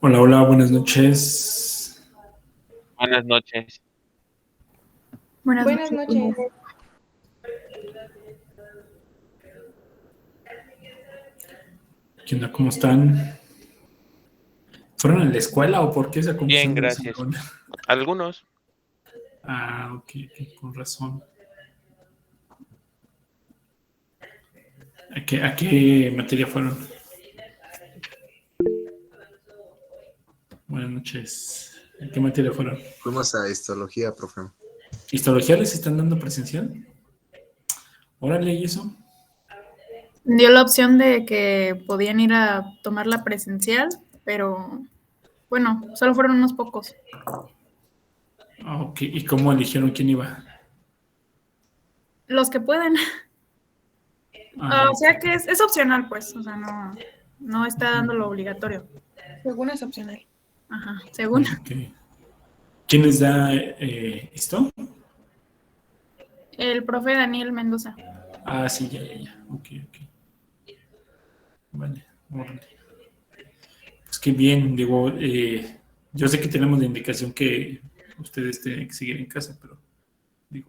Hola, hola, buenas noches. Buenas noches. Buenas Buenas noches. noches. ¿Qué onda? ¿Cómo están? ¿Fueron a la escuela o por qué esa Bien, confusión del gracias. salón? Algunos, Ah, ok, con razón. ¿A qué materia fueron? Buenas noches. ¿A qué materia fueron? Fuimos a histología, profe. ¿Histología les están dando presencial? Órale, ¿y eso? Dio la opción de que podían ir a tomar la presencial, pero bueno, solo fueron unos pocos. Ah, ok, ¿y cómo eligieron quién iba? Los que pueden. Ah, O sea que es opcional, pues. O sea, no está dando lo obligatorio. Según es opcional. Ajá, según. ok. ¿Quién les da esto? El profe Daniel Mendoza. Ah, sí, ya. Ok. Vale, órale. Pues qué bien, digo, yo sé que tenemos la indicación que ustedes tienen que seguir en casa, pero digo,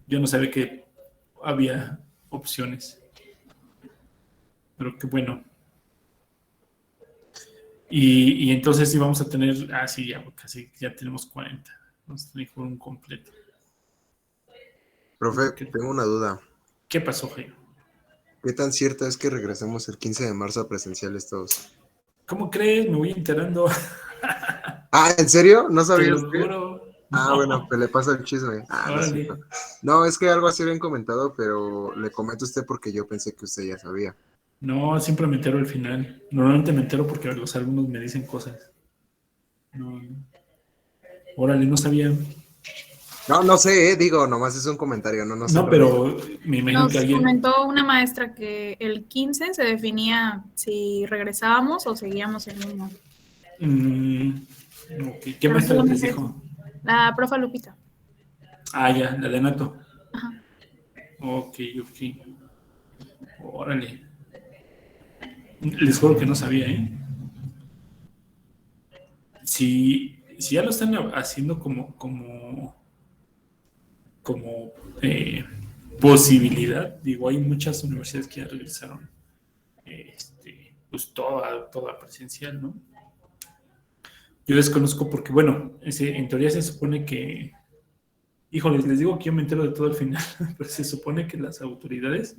yo no sabía que había opciones, pero qué bueno. Y entonces sí vamos a tener, sí, ya casi, ya tenemos 40, vamos a tener un completo. Profe, ¿Qué, tengo una duda. qué pasó, Jairo? ¿Qué tan cierto es que regresemos el 15 de marzo a presenciales todos? ¿Cómo crees? Me voy enterando, Ah, ¿en serio? ¿No te sabías lo qué? juro. Ah, bueno, No, pues le paso el chisme. Ah, no es cierto. órale. No, es que algo así habían comentado, pero le comento a usted porque yo pensé que usted ya sabía. No, siempre me entero al final. Normalmente me entero porque los alumnos me dicen cosas. No, órale, no sabía. No, no sé, digo, nomás es un comentario, no sé en No, realidad. pero me imagino que Nos alguien. comentó una maestra que el 15 se definía si regresábamos o seguíamos en línea. mm, ok, ¿qué Pero maestra les solamente eso. dijo? La profa Lupita. Ah, ya, la de Nato. Ajá. Ok. Órale. Les juro que no sabía, ¿eh? Si ya lo están haciendo como eh, posibilidad, digo, hay muchas universidades que ya regresaron pues toda presencial, ¿no? Yo desconozco porque, bueno, en teoría se supone que, híjoles, les digo que yo me entero de todo al final, pero se supone que las autoridades,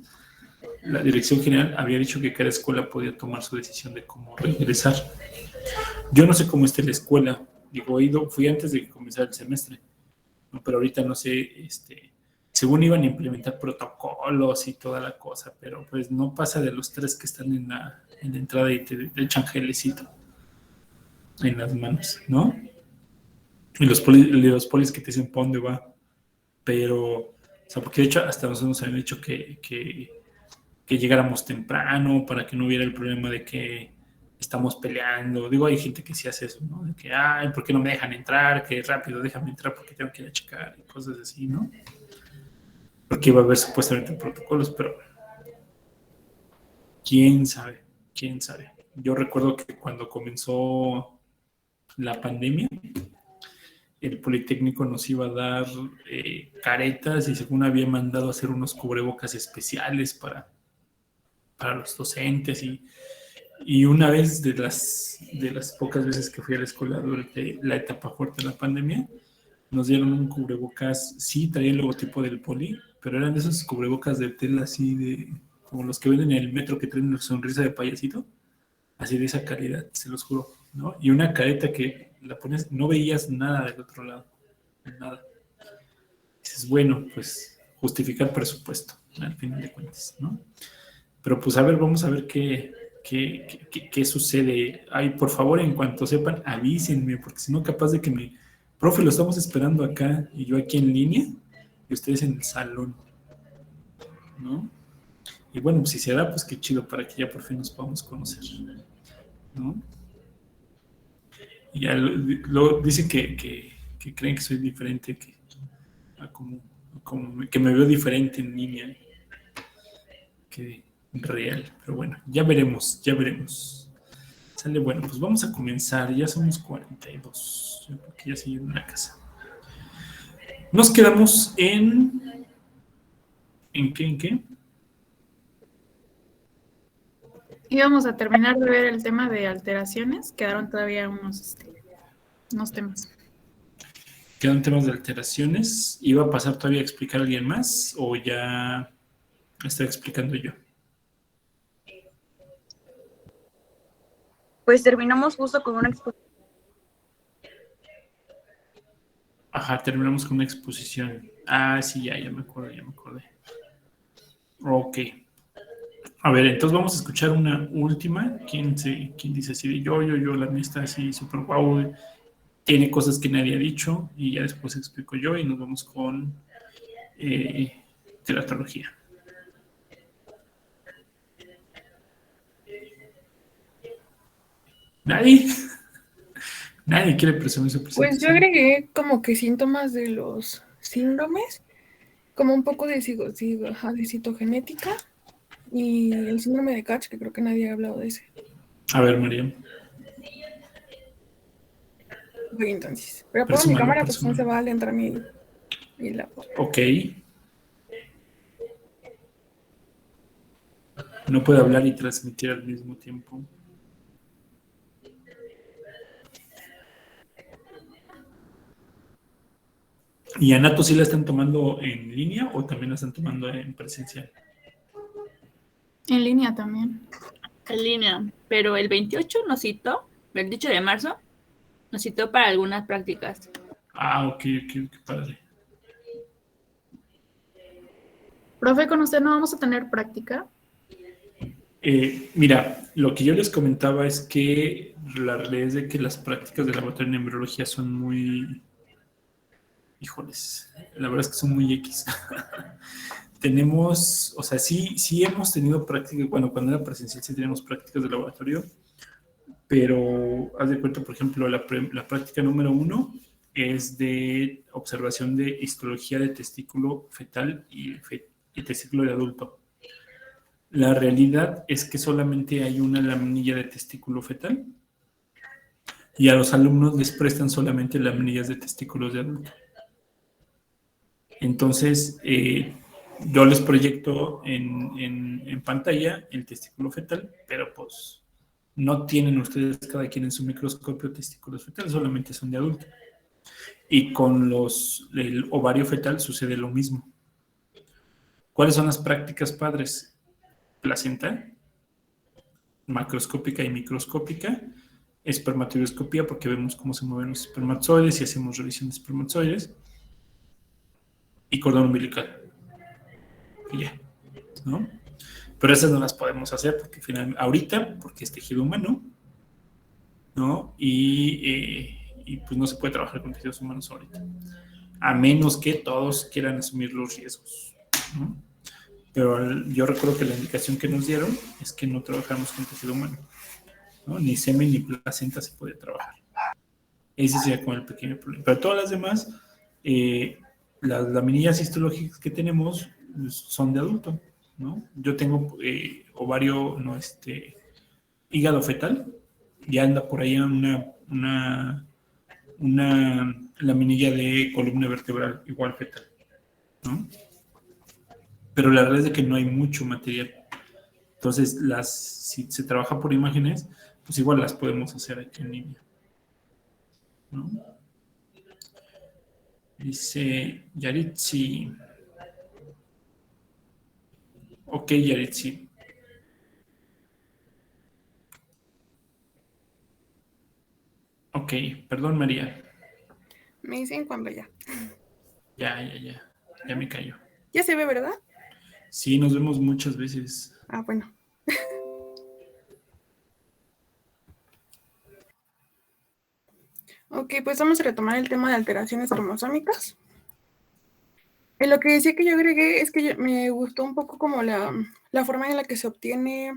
la dirección general había dicho que cada escuela podía tomar su decisión de cómo regresar. Yo no sé cómo esté la escuela, digo, fui antes de que comenzara el semestre, ¿no? Pero ahorita no sé, según iban a implementar protocolos y toda la cosa, pero pues no pasa de los 3 que están en la entrada y te echan gelecito en las manos, ¿no? Y los polis que te dicen para dónde va, pero, o sea, porque de hecho hasta nosotros nos habían dicho que llegáramos temprano para que no hubiera el problema de que estamos peleando. Digo, hay gente que sí hace eso, ¿no? De que, ay, ¿por qué no me dejan entrar? Que rápido, déjame entrar porque tengo que ir a checar y cosas así, ¿no? Porque iba a haber supuestamente protocolos, pero quién sabe, quién sabe. Yo recuerdo que cuando comenzó la pandemia, el Politécnico nos iba a dar caretas y según había mandado a hacer unos cubrebocas especiales para los docentes y una vez de las pocas veces que fui a la escuela durante la etapa fuerte de la pandemia, nos dieron un cubrebocas, sí, traía el logotipo del Poli, pero eran de esos cubrebocas de tela así como los que venden en el metro que traen una sonrisa de payasito, así de esa calidad, se los juro, ¿no? Y una careta que la pones, no veías nada del otro lado, nada. Dices, bueno, pues justificar presupuesto, al final de cuentas, ¿no? Pero pues a ver, vamos a ver qué sucede. Ay, por favor, en cuanto sepan, avísenme, porque si no, capaz de que profe, lo estamos esperando acá y yo aquí en línea y ustedes en el salón, ¿no? Y bueno, pues si se da, pues qué chido para que ya por fin nos podamos conocer, ¿no? Y ya dicen que creen que soy diferente, que me veo diferente en línea que en real. Pero bueno, ya veremos, ya veremos. Sale, bueno, pues vamos a comenzar. Ya somos 42. Yo creo que ya se llena la casa. Nos quedamos en... ¿En qué? ¿En qué? Íbamos a terminar de ver el tema de alteraciones. Quedaron todavía unos temas. Quedan temas de alteraciones. ¿Iba a pasar todavía a explicar a alguien más o ya estoy explicando yo? Pues terminamos justo con una exposición. Ajá, terminamos con una exposición. Ah, sí, ya me acordé. Ok. A ver, entonces vamos a escuchar una última. ¿Quién dice así de yo? La mía está así súper guau. Tiene cosas que nadie ha dicho y ya después explico yo y nos vamos con teratología. ¿Nadie? Nadie quiere presumir su presentación. Pues yo agregué como que síntomas de los síndromes, como un poco de citogenética y el síndrome de Catch, que creo que nadie ha hablado de ese. A ver, María. Ok, entonces. Pero pongo mi Presúmalo, cámara, pues presúmalo. no se va a alentar mi la. Ok. No puede hablar y transmitir al mismo tiempo. ¿Y Anato sí la están tomando en línea o también la están tomando en presencial? En línea también. En línea, pero el 28 nos citó, el 28 de marzo, nos citó para algunas prácticas. Ah, ok, qué padre. Profe, ¿con usted no vamos a tener práctica? Mira, lo que yo les comentaba es que la realidad es de que las prácticas de laboratorio en embriología son muy... Híjoles, la verdad es que son muy X. Tenemos, o sea, sí hemos tenido prácticas, bueno, cuando era presencial sí teníamos prácticas de laboratorio, pero haz de cuenta, por ejemplo, la práctica número 1 es de observación de histología de testículo fetal y testículo de adulto. La realidad es que solamente hay una laminilla de testículo fetal y a los alumnos les prestan solamente laminillas de testículos de adulto. Entonces, yo les proyecto en pantalla el testículo fetal, pero pues no tienen ustedes cada quien en su microscopio testículos fetales, solamente son de adulto. Y con el ovario fetal sucede lo mismo. ¿Cuáles son las prácticas padres? Placenta, macroscópica y microscópica, espermatoidoscopía, porque vemos cómo se mueven los espermatozoides y hacemos revisión de espermatozoides, y cordón umbilical. Y ya, ¿no? Pero esas no las podemos hacer porque finalmente, ahorita, porque es tejido humano, ¿no? Y pues no se puede trabajar con tejidos humanos ahorita, a menos que todos quieran asumir los riesgos, ¿no? Pero yo recuerdo que la indicación que nos dieron es que no trabajamos con tejido humano, ¿no? Ni semen ni placenta se puede trabajar. Ese sería como el pequeño problema. Pero todas las demás, las laminillas histológicas que tenemos son de adulto, ¿no? Yo tengo ovario, hígado fetal, ya anda por ahí una laminilla de columna vertebral igual fetal, ¿no? Pero la verdad es de que no hay mucho material. Entonces, si se trabaja por imágenes, pues igual las podemos hacer aquí en línea, ¿no? Dice Yaritzi. Ok, Yaritzi. Ok, perdón, María. Me dicen cuando ya. Ya me cayó. Ya se ve, ¿verdad? Sí, nos vemos muchas veces. Ah, bueno. Ok, pues vamos a retomar el tema de alteraciones cromosómicas. Lo que decía que yo agregué es que me gustó un poco como la forma en la que se obtiene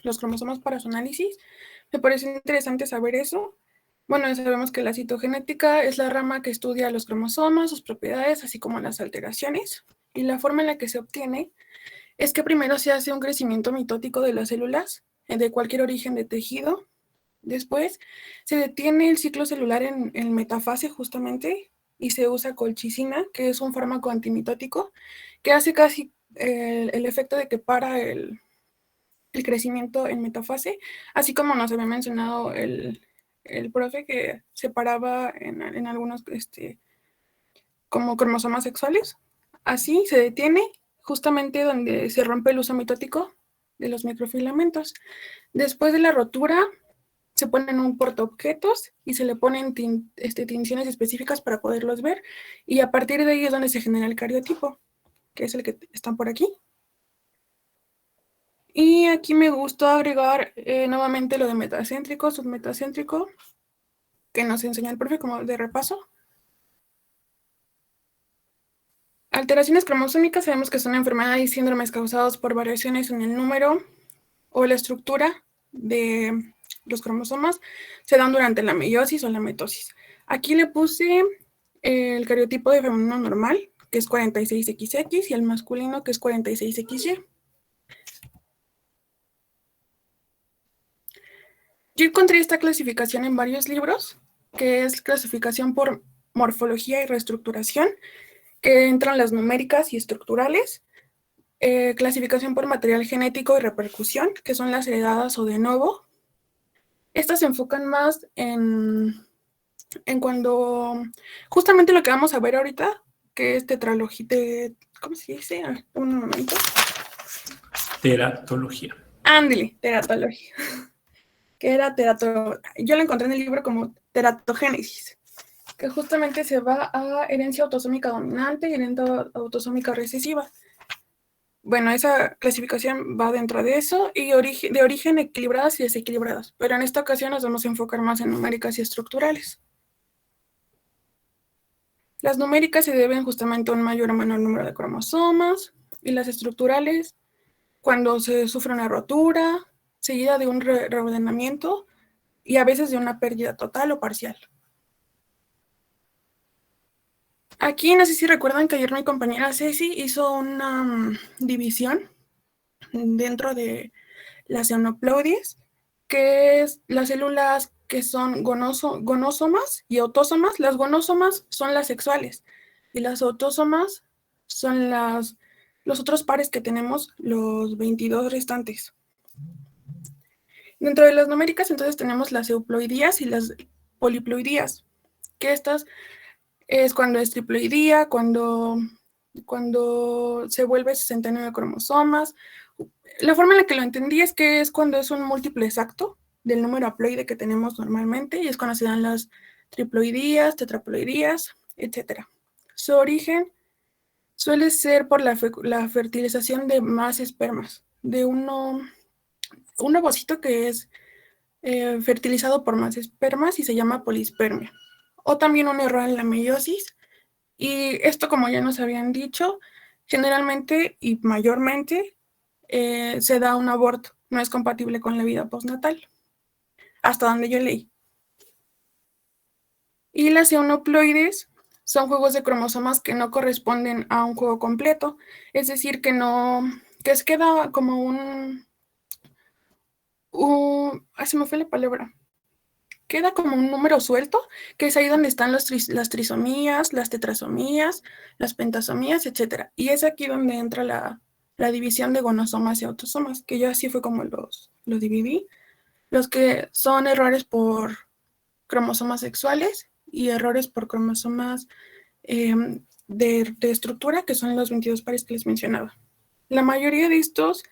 los cromosomas para su análisis. Me pareció interesante saber eso. Bueno, ya sabemos que la citogenética es la rama que estudia los cromosomas, sus propiedades, así como las alteraciones. Y la forma en la que se obtiene es que primero se hace un crecimiento mitótico de las células de cualquier origen de tejido Después se detiene el ciclo celular en metafase justamente y se usa colchicina, que es un fármaco antimitótico, que hace casi el efecto de que para el crecimiento en metafase, así como nos había mencionado el profe que separaba en algunos como cromosomas sexuales. Así se detiene justamente donde se rompe el uso mitótico de los microfilamentos. Después de la rotura, se ponen un portaobjetos y se le ponen tinciones específicas para poderlos ver, y a partir de ahí es donde se genera el cariotipo, que es el que está por aquí. Y aquí me gustó agregar nuevamente lo de metacéntrico, submetacéntrico, que nos enseñó el profe como de repaso. Alteraciones cromosómicas sabemos que son enfermedades y síndromes causados por variaciones en el número o la estructura de los cromosomas, se dan durante la meiosis o la mitosis. Aquí le puse el cariotipo de femenino normal, que es 46XX, y el masculino, que es 46XY. Yo encontré esta clasificación en varios libros, que es clasificación por morfología y reestructuración, que entran las numéricas y estructurales, clasificación por material genético y repercusión, que son las heredadas o de novo. Estas se enfocan más en cuando, justamente lo que vamos a ver ahorita, que es tetralogía, ¿cómo se dice? Un momento. Teratología. Ándale, teratología. Que era yo lo encontré en el libro como teratogénesis, que justamente se va a herencia autosómica dominante y herencia autosómica recesiva. Bueno, esa clasificación va dentro de eso, y de origen equilibradas y desequilibradas, pero en esta ocasión nos vamos a enfocar más en numéricas y estructurales. Las numéricas se deben justamente a un mayor o menor número de cromosomas, y las estructurales cuando se sufre una rotura, seguida de un reordenamiento y a veces de una pérdida total o parcial. Aquí no sé si recuerdan que ayer mi compañera Ceci hizo una división dentro de las eunoploides, que es las células que son gonósomas y autósomas. Las gonósomas son las sexuales y las autósomas son los otros pares que tenemos, los 22 restantes. Dentro de las numéricas, entonces, tenemos las euploidías y las poliploidías, que estas es cuando es triploidía, cuando se vuelve 69 cromosomas. La forma en la que lo entendí es que es cuando es un múltiplo exacto del número haploide que tenemos normalmente, y es cuando se dan las triploidías, tetraploidías, etc. Su origen suele ser por la fertilización de más espermas, de un ovocito que es fertilizado por más espermas y se llama polispermia, o también un error en la meiosis. Y esto, como ya nos habían dicho, generalmente y mayormente se da un aborto, no es compatible con la vida postnatal, hasta donde yo leí. Y las eunoploides son juegos de cromosomas que no corresponden a un juego completo, es decir, que se queda como se me fue la palabra. Queda como un número suelto, que es ahí donde están las trisomías, las tetrasomías, las pentasomías, etc. Y es aquí donde entra la división de gonosomas y autosomas, que yo así fue como los dividí. Los que son errores por cromosomas sexuales y errores por cromosomas de estructura, que son los 22 pares que les mencionaba. La mayoría de estos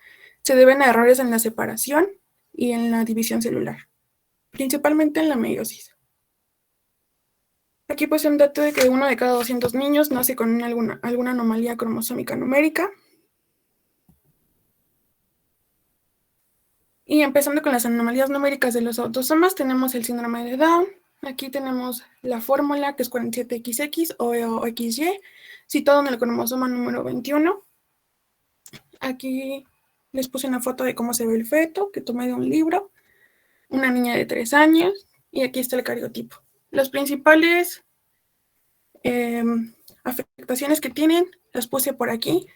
se deben a errores en la separación y en la división celular, principalmente en la meiosis. Aquí pues un dato de que 1 de cada 200 niños nace con alguna anomalía cromosómica numérica. Y empezando con las anomalías numéricas de los autosomas, tenemos el síndrome de Down. Aquí tenemos la fórmula, que es 47XX o XY, situado en el cromosoma número 21. Aquí les puse una foto de cómo se ve el feto, que tomé de un libro. Una niña de 3 años, y aquí está el cariotipo. Las principales afectaciones que tienen, las puse por aquí.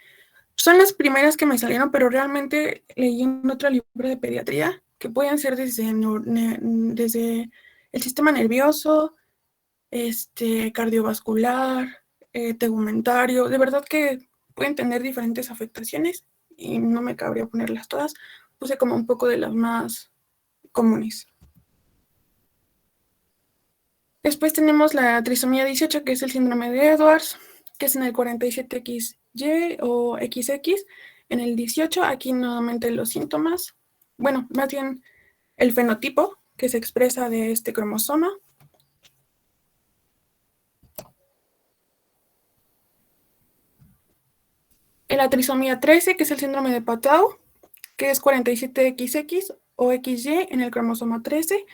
Son las primeras que me salieron, pero realmente leí en otro libro de pediatría que pueden ser desde el sistema nervioso, cardiovascular, tegumentario. De verdad que pueden tener diferentes afectaciones y no me cabría ponerlas todas. Puse como un poco de las más comunes. Después tenemos la trisomía 18, que es el síndrome de Edwards, que es en el 47XY o XX. En el 18, aquí nuevamente los síntomas, bueno, más bien el fenotipo que se expresa de este cromosoma. En la trisomía 13, que es el síndrome de Patau, que es 47XX o XY en el cromosoma 13.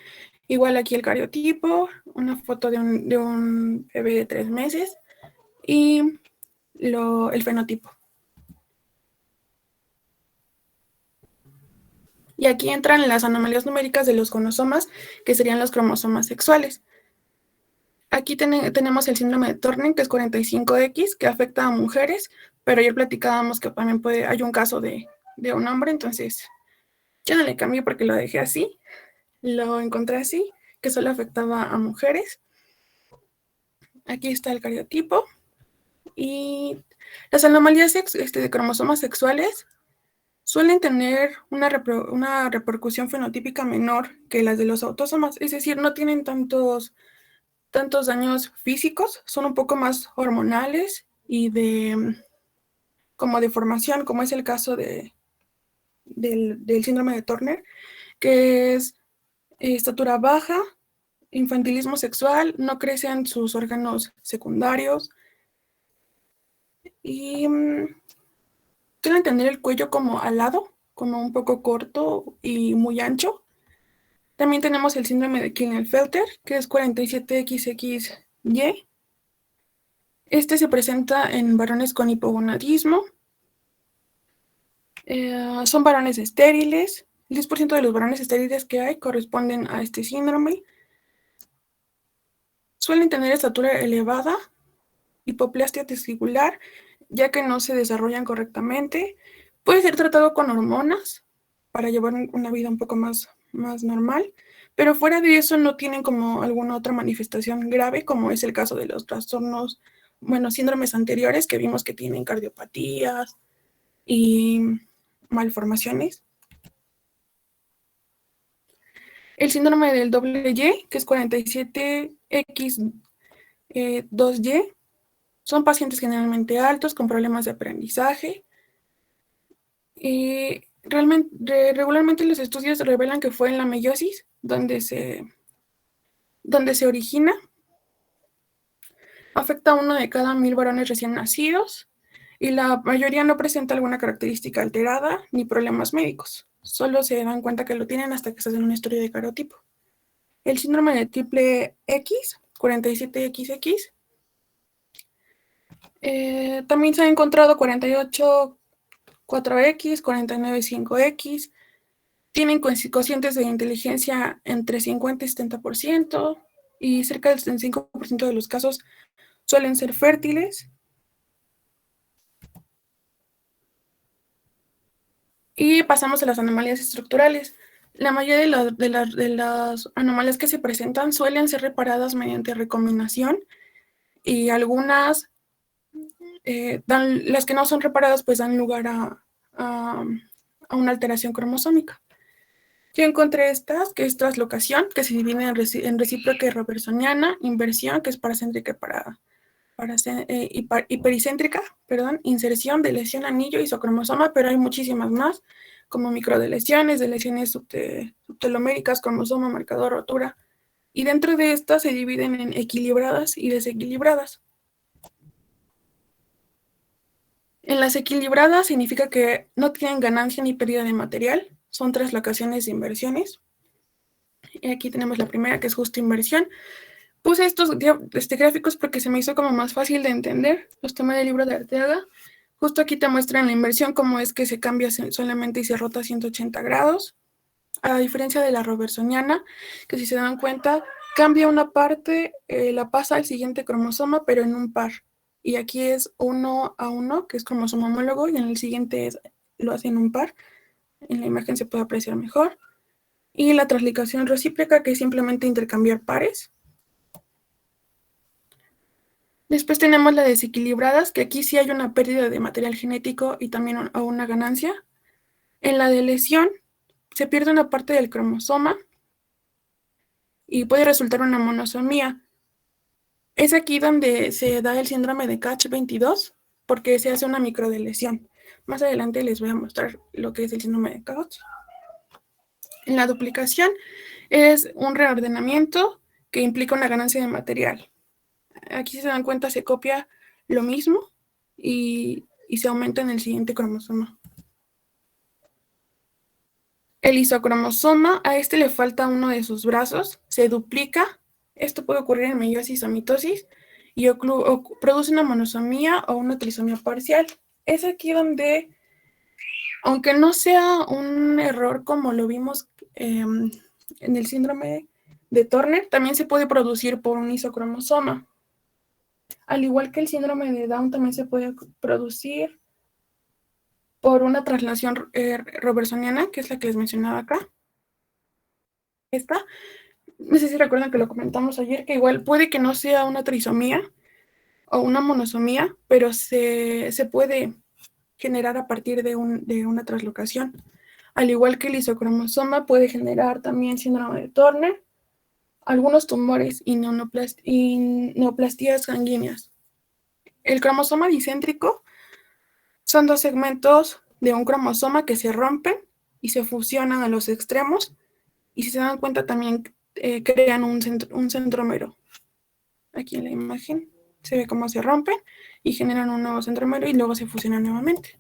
Igual aquí el cariotipo, una foto de un bebé de 3 meses y el fenotipo. Y aquí entran las anomalías numéricas de los cromosomas, que serían los cromosomas sexuales. Aquí tenemos el síndrome de Turner, que es 45X, que afecta a mujeres, pero ayer platicábamos que también hay un caso de un hombre, entonces yo no le cambié porque lo dejé así, lo encontré así, que solo afectaba a mujeres. Aquí está el cariotipo. Y las anomalías de cromosomas sexuales suelen tener una repercusión fenotípica menor que las de los autósomas, es decir, no tienen tantos daños físicos, son un poco más hormonales y como de formación, como es el caso del síndrome de Turner, que es estatura baja, infantilismo sexual, no crecen sus órganos secundarios y suelen tener el cuello como alado, como un poco corto y muy ancho. También tenemos el síndrome de Klinefelter, que es 47XXY. Este se presenta en varones con hipogonadismo. Son varones estériles. El 10% de los varones estériles que hay corresponden a este síndrome. Suelen tener estatura elevada, hipoplastia testicular, ya que no se desarrollan correctamente. Puede ser tratado con hormonas para llevar una vida un poco más normal, pero fuera de eso no tienen como alguna otra manifestación grave, como es el caso de los trastornos, síndromes anteriores que vimos que tienen cardiopatías y malformaciones. El síndrome del Y, que es 47X2Y, son pacientes generalmente altos con problemas de aprendizaje. Regularmente los estudios revelan que fue en la meiosis donde se origina. Afecta a 1 de cada 1000 varones recién nacidos y la mayoría no presenta alguna característica alterada ni problemas médicos. Solo se dan cuenta que lo tienen hasta que se hacen un estudio de cariotipo. El síndrome de triple X, 47XX, también se ha encontrado 48 4X, 49 5X, tienen cocientes de inteligencia entre 50 y 70%, y cerca del 75% de los casos suelen ser fértiles. Y pasamos a las anomalías estructurales. La mayoría de las anomalías que se presentan suelen ser reparadas mediante recombinación, y algunas, las que no son reparadas, pues dan lugar a una alteración cromosómica. Yo encontré estas, que es translocación, que se divide en recíproca y robertsoniana, inversión, que es paracéntrica y hipericéntrica, inserción, deleción, anillo, isocromosoma, pero hay muchísimas más, como microdeleciones, deleciones subteloméricas, cromosoma, marcador, rotura, y dentro de estas se dividen en equilibradas y desequilibradas. En las equilibradas significa que no tienen ganancia ni pérdida de material, son translocaciones de inversiones. Y aquí tenemos la primera, que es justo inversión. Puse estos gráficos porque se me hizo como más fácil de entender. Los tomé del libro de Arteaga. Justo aquí te muestran la inversión, cómo es que se cambia solamente y se rota a 180 grados. A diferencia de la robertsoniana, que si se dan cuenta, cambia una parte, la pasa al siguiente cromosoma, pero en un par. Y aquí es 1 a 1, que es cromosoma homólogo, y en el siguiente lo hace en un par. En la imagen se puede apreciar mejor. y la translocación recíproca, que es simplemente intercambiar pares. Después tenemos las desequilibradas, que aquí sí hay una pérdida de material genético y también una ganancia. En la de lesión se pierde una parte del cromosoma y puede resultar una monosomía. Es aquí donde se da el síndrome de Catch-22, porque se hace una microdeleción. Más adelante les voy a mostrar lo que es el síndrome de Catch. En la duplicación es un reordenamiento que implica una ganancia de material. Aquí, si se dan cuenta, se copia lo mismo y se aumenta en el siguiente cromosoma. El isocromosoma, a este le falta uno de sus brazos, se duplica. Esto puede ocurrir en meiosis o mitosis y produce una monosomía o una trisomía parcial. Es aquí donde, aunque no sea un error como lo vimos en el síndrome de Turner, también se puede producir por un isocromosoma. Al igual que el síndrome de Down, también se puede producir por una traslación robertsoniana, que es la que les mencionaba acá. Esta, no sé si recuerdan que lo comentamos ayer, que igual puede que no sea una trisomía o una monosomía, pero se puede generar a partir de una translocación. Al igual que el isocromosoma puede generar también síndrome de Turner, algunos tumores y neoplastías sanguíneas. El cromosoma dicéntrico son dos segmentos de un cromosoma que se rompen y se fusionan a los extremos, y si se dan cuenta también crean un centrómero. Aquí en la imagen se ve cómo se rompen y generan un nuevo centrómero y luego se fusionan nuevamente.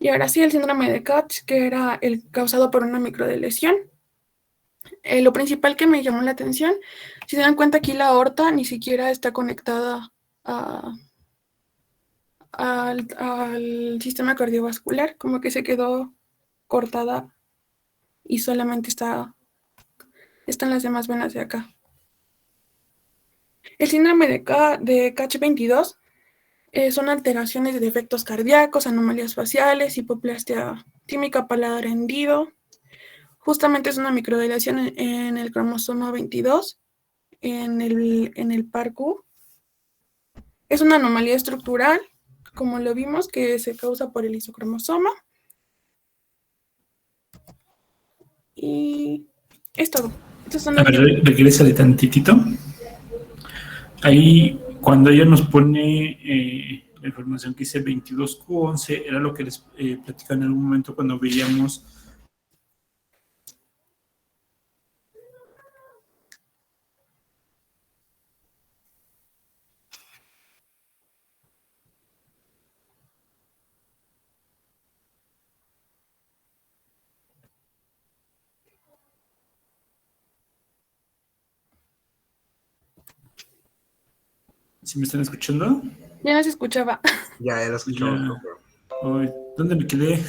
Y ahora sí, el síndrome de Catch, que era el causado por una microdeleción. Lo principal que me llamó la atención, si se dan cuenta, aquí la aorta ni siquiera está conectada al sistema cardiovascular, como que se quedó cortada y solamente están las demás venas de acá. El síndrome de Catch-22 son alteraciones de defectos cardíacos, anomalías faciales, hipoplastia tímica, paladar hendido. Justamente es una microdeleción en el cromosoma 22, en el par Q. Es una anomalía estructural, como lo vimos, que se causa por el isocromosoma. Y es todo. Estos son A los ver, regrésale tantitito. Ahí, cuando ella nos pone la información que dice 22Q11, era lo que les platicaba en algún momento cuando veíamos. ¿Sí me están escuchando? Ya no se escuchaba. Ya lo escuchamos. Ya. Profe. Ay, ¿dónde me quedé?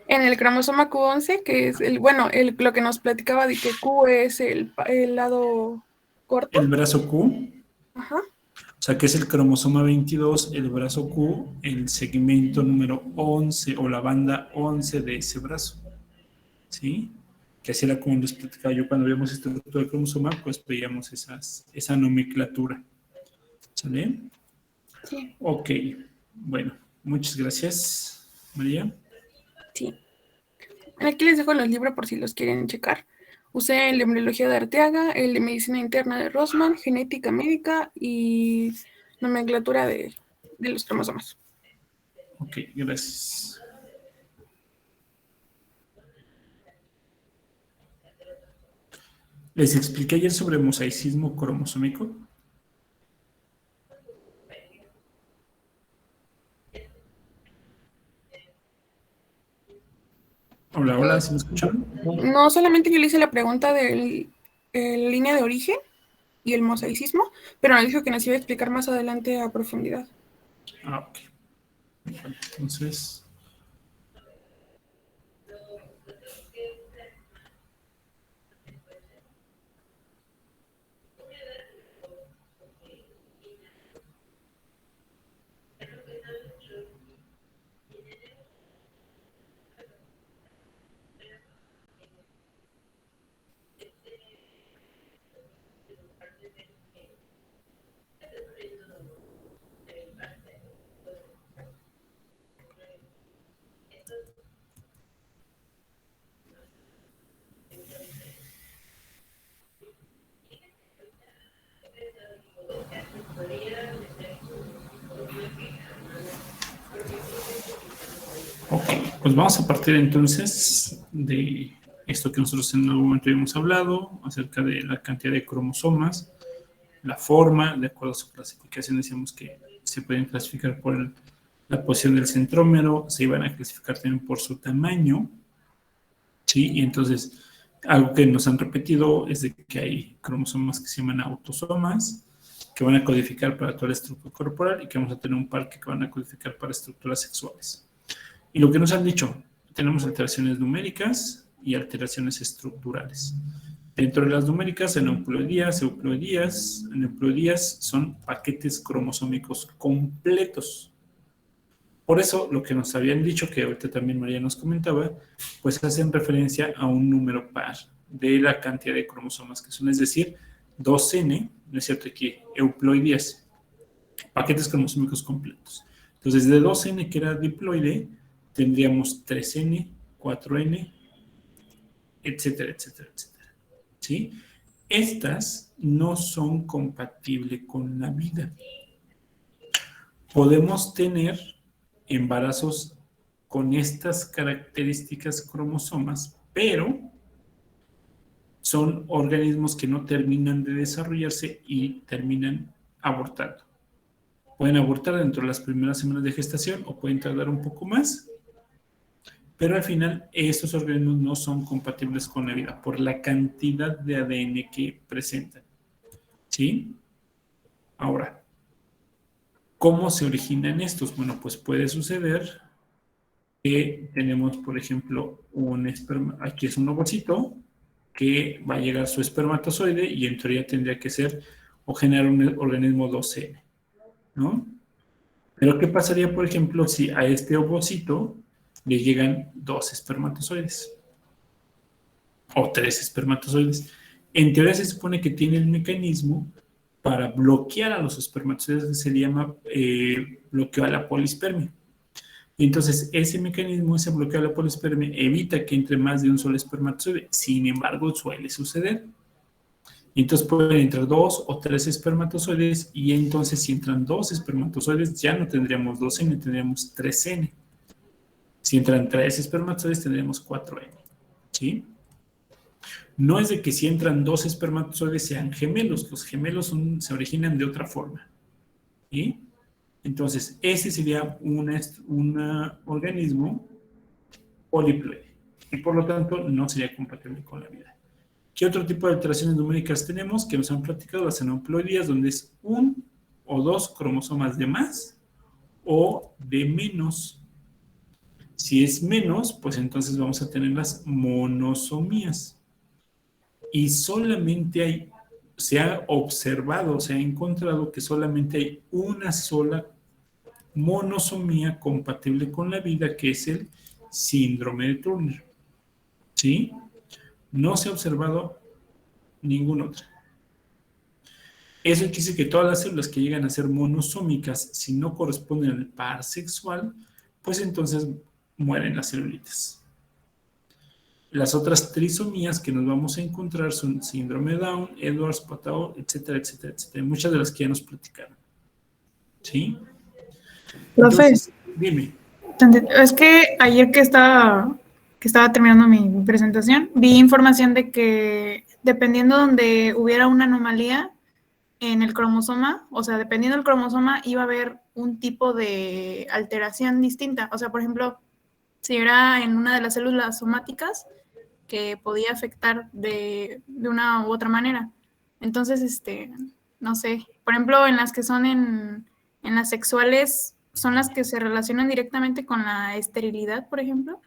En el cromosoma Q11, que es lo que nos platicaba de que Q es el lado corto. El brazo Q. Ajá. O sea, que es el cromosoma 22, el brazo Q, el segmento número 11 o la banda 11 de ese brazo. ¿Sí? Que así era como les platicaba yo cuando veíamos este estructura del cromosoma, pues veíamos esa nomenclatura. ¿Sale? Sí. Ok. Bueno, muchas gracias, María. Sí. Aquí les dejo los libros por si los quieren checar. Usé el de embriología de Arteaga, el de medicina interna de Rosman, genética médica y nomenclatura de los cromosomas. Ok, gracias. Les expliqué ayer sobre mosaicismo cromosómico. Hola, hola, ¿sí me escuchan? No, solamente yo le hice la pregunta del línea de origen y el mosaicismo, pero nos dijo que nos iba a explicar más adelante a profundidad. Ah, ok. Bueno, entonces, Ok, pues vamos a partir entonces de esto que nosotros en algún momento habíamos hablado, acerca de la cantidad de cromosomas, la forma, de acuerdo a su clasificación, decíamos que se pueden clasificar por la posición del centrómero, se iban a clasificar también por su tamaño, ¿sí? Y entonces, algo que nos han repetido es de que hay cromosomas que se llaman autosomas, que van a codificar para toda la estructura corporal y que vamos a tener un par que van a codificar para estructuras sexuales. Y lo que nos han dicho, tenemos alteraciones numéricas y alteraciones estructurales. Dentro de las numéricas, euploidías, euploidías son paquetes cromosómicos completos. Por eso, lo que nos habían dicho, que ahorita también María nos comentaba, pues hacen referencia a un número par de la cantidad de cromosomas que son, es decir, 2N, ¿no es cierto? Aquí, euploidías, paquetes cromosómicos completos. Entonces, de 2N, que era diploide, tendríamos 3N, 4N, etcétera, etcétera, etcétera. ¿Sí? Estas no son compatibles con la vida. Podemos tener embarazos con estas características cromosomas, pero son organismos que no terminan de desarrollarse y terminan abortando. Pueden abortar dentro de las primeras semanas de gestación o pueden tardar un poco más, pero al final estos organismos no son compatibles con la vida por la cantidad de ADN que presentan. ¿Sí? Ahora, ¿cómo se originan estos? Bueno, pues puede suceder que tenemos, por ejemplo, un esperma, aquí es un ovocito, que va a llegar su espermatozoide y en teoría tendría que ser o generar un organismo 2N, ¿no? Pero ¿qué pasaría, por ejemplo, si a este ovocito le llegan 2 espermatozoides o 3 espermatozoides? En teoría se supone que tiene el mecanismo para bloquear a los espermatozoides, que se llama bloqueo a la polispermia. Y entonces ese mecanismo, ese bloqueo a la polispermia, evita que entre más de un solo espermatozoide. Sin embargo, suele suceder. Y entonces pueden entrar 2 o 3 espermatozoides, y entonces si entran 2 espermatozoides ya no tendríamos 2N, tendríamos 3N. Si entran 3 espermatozoides tendríamos 4N. ¿Sí? No es de que si entran 2 espermatozoides sean gemelos. Los gemelos se originan de otra forma. ¿Sí? Entonces, ese sería un organismo poliploide. Y por lo tanto, no sería compatible con la vida. ¿Qué otro tipo de alteraciones numéricas tenemos? Que nos han platicado las aneuploidías, donde es 1 o 2 cromosomas de más o de menos. Si es menos, pues entonces vamos a tener las monosomías. Y solamente se ha observado, se ha encontrado que solamente hay una sola monosomía compatible con la vida, que es el síndrome de Turner. ¿Sí? No se ha observado ninguna otra. Eso quiere decir que todas las células que llegan a ser monosómicas, si no corresponden al par sexual, pues entonces mueren las celulitas. Las otras trisomías que nos vamos a encontrar son síndrome de Down, Edwards, Patau, etcétera, etcétera, etcétera. Muchas de las que ya nos platicaron. ¿Sí? Profe, Entonces, dime. es que ayer que estaba terminando mi presentación, vi información de que dependiendo donde hubiera una anomalía en el cromosoma, o sea, dependiendo del cromosoma, iba a haber un tipo de alteración distinta. O sea, por ejemplo, si era en una de las células somáticas, que podía afectar de una u otra manera. Entonces, no sé, por ejemplo, en las que son en las sexuales, ¿son las que se relacionan directamente con la esterilidad, por ejemplo?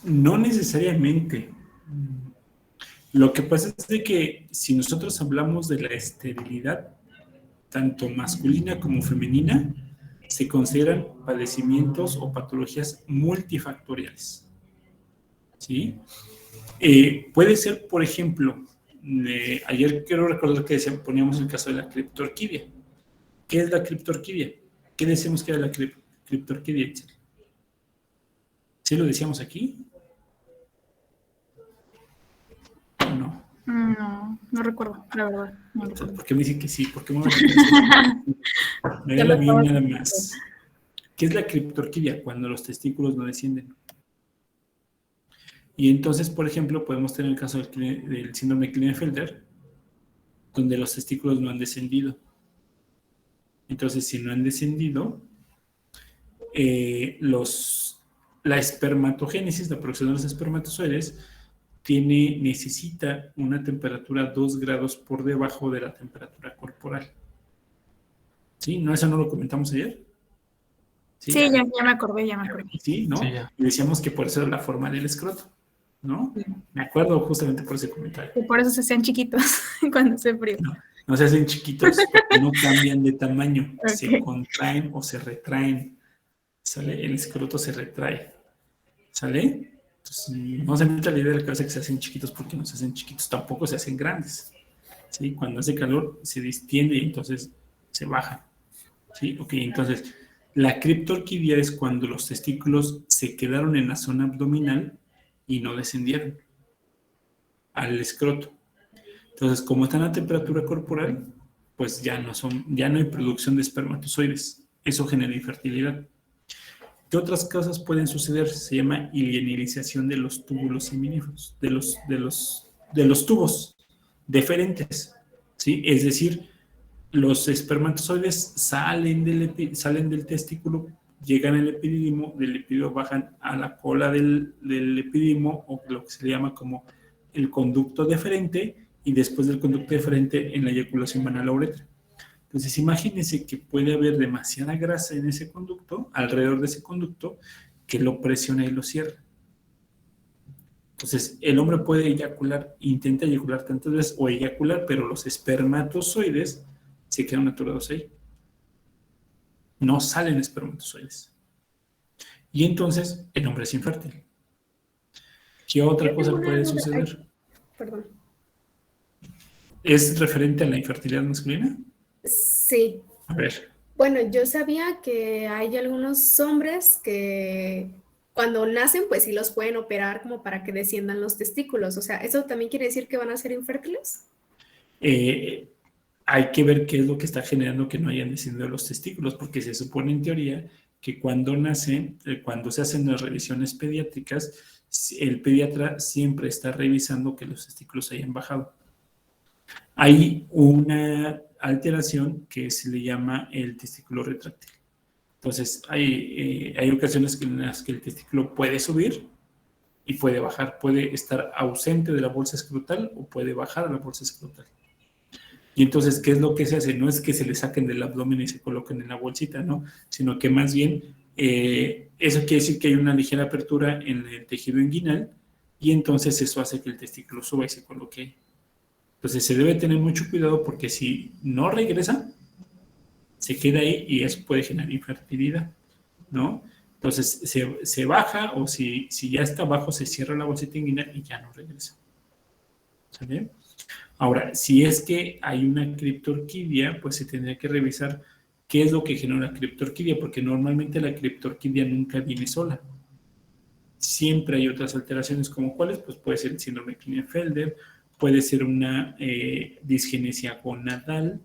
No necesariamente. Lo que pasa es de que si nosotros hablamos de la esterilidad, tanto masculina como femenina, se consideran padecimientos o patologías multifactoriales. ¿Sí? Puede ser, por ejemplo, ayer quiero recordar que poníamos el caso de la criptorquidia. ¿Qué es la criptorquidia? ¿Qué decimos que era la criptorquidia? ¿Sí lo decíamos aquí? No. No recuerdo, la verdad. No O sea, recuerdo. ¿por qué me dice que sí? ¿Por qué me va a decir que sí? Véala bien nada más. ¿Qué es la criptorquidia? Cuando los testículos no descienden. Y entonces, por ejemplo, podemos tener el caso del síndrome de Klinefelter, donde los testículos no han descendido. Entonces, si no han descendido, la espermatogénesis, la producción de los espermatozoides, necesita una temperatura 2 grados por debajo de la temperatura corporal. ¿Sí? ¿No? ¿Eso no lo comentamos ayer? Sí, ya me acordé, Sí, ¿no? Sí, ya. Y decíamos que por eso era la forma del escroto, ¿no? Me acuerdo justamente por ese comentario. Y por eso se hacían chiquitos cuando hace frío. No se hacen chiquitos, porque no cambian de tamaño, se Ok. contraen o se retraen. ¿Sale? El escroto se retrae. ¿Sale? Entonces, no se meta la idea de la cabeza que se hacen chiquitos porque no se hacen chiquitos, tampoco se hacen grandes. ¿Sí? Cuando hace calor se distiende y entonces se baja. ¿Sí? Ok, entonces la criptorquidia es cuando los testículos se quedaron en la zona abdominal y no descendieron al escroto. Entonces, como están a temperatura corporal, pues ya no hay producción de espermatozoides. Eso genera infertilidad. ¿Qué otras cosas pueden suceder? Se llama ilienización de los túbulos seminíferos, de los tubos deferentes, ¿sí? Es decir, los espermatozoides salen del testículo, llegan al epididimo, del epididimo bajan a la cola del epididimo, o lo que se le llama como el conducto deferente, y después del conducto deferente en la eyaculación van a la uretra. Entonces, imagínense que puede haber demasiada grasa en ese conducto, alrededor de ese conducto, que lo presiona y lo cierra. Entonces, el hombre puede intenta eyacular tantas veces o eyacular, pero los espermatozoides se quedan atorados ahí. No salen espermatozoides. Y entonces, el hombre es infértil. ¿Qué otra cosa puede suceder? Perdón. ¿Es referente a la infertilidad masculina? Sí. A ver. Bueno, yo sabía que hay algunos hombres que cuando nacen, pues sí los pueden operar como para que desciendan los testículos. O sea, ¿eso también quiere decir que van a ser infértiles? Hay que ver qué es lo que está generando que no hayan descendido los testículos, porque se supone en teoría que cuando nacen, cuando se hacen las revisiones pediátricas, el pediatra siempre está revisando que los testículos hayan bajado. Hay una alteración que se le llama el testículo retráctil. Entonces, hay ocasiones en las que el testículo puede subir y puede bajar, puede estar ausente de la bolsa escrotal o puede bajar a la bolsa escrotal. Y entonces, ¿qué es lo que se hace? No es que se le saquen del abdomen y se coloquen en la bolsita, ¿no? Sino que más bien, eso quiere decir que hay una ligera apertura en el tejido inguinal y entonces eso hace que el testículo suba y se coloque ahí. Entonces se debe tener mucho cuidado porque si no regresa, se queda ahí y eso puede generar infertilidad, ¿no? Entonces se baja o si ya está abajo, se cierra la bolsita inguinal y ya no regresa. ¿Sale? Ahora, si es que hay una criptorquidia, pues se tendría que revisar qué es lo que genera una criptorquidia, porque normalmente la criptorquidia nunca viene sola. Siempre hay otras alteraciones, como cuáles, pues puede ser el síndrome de Klinefelter, puede ser una disgenesia gonadal,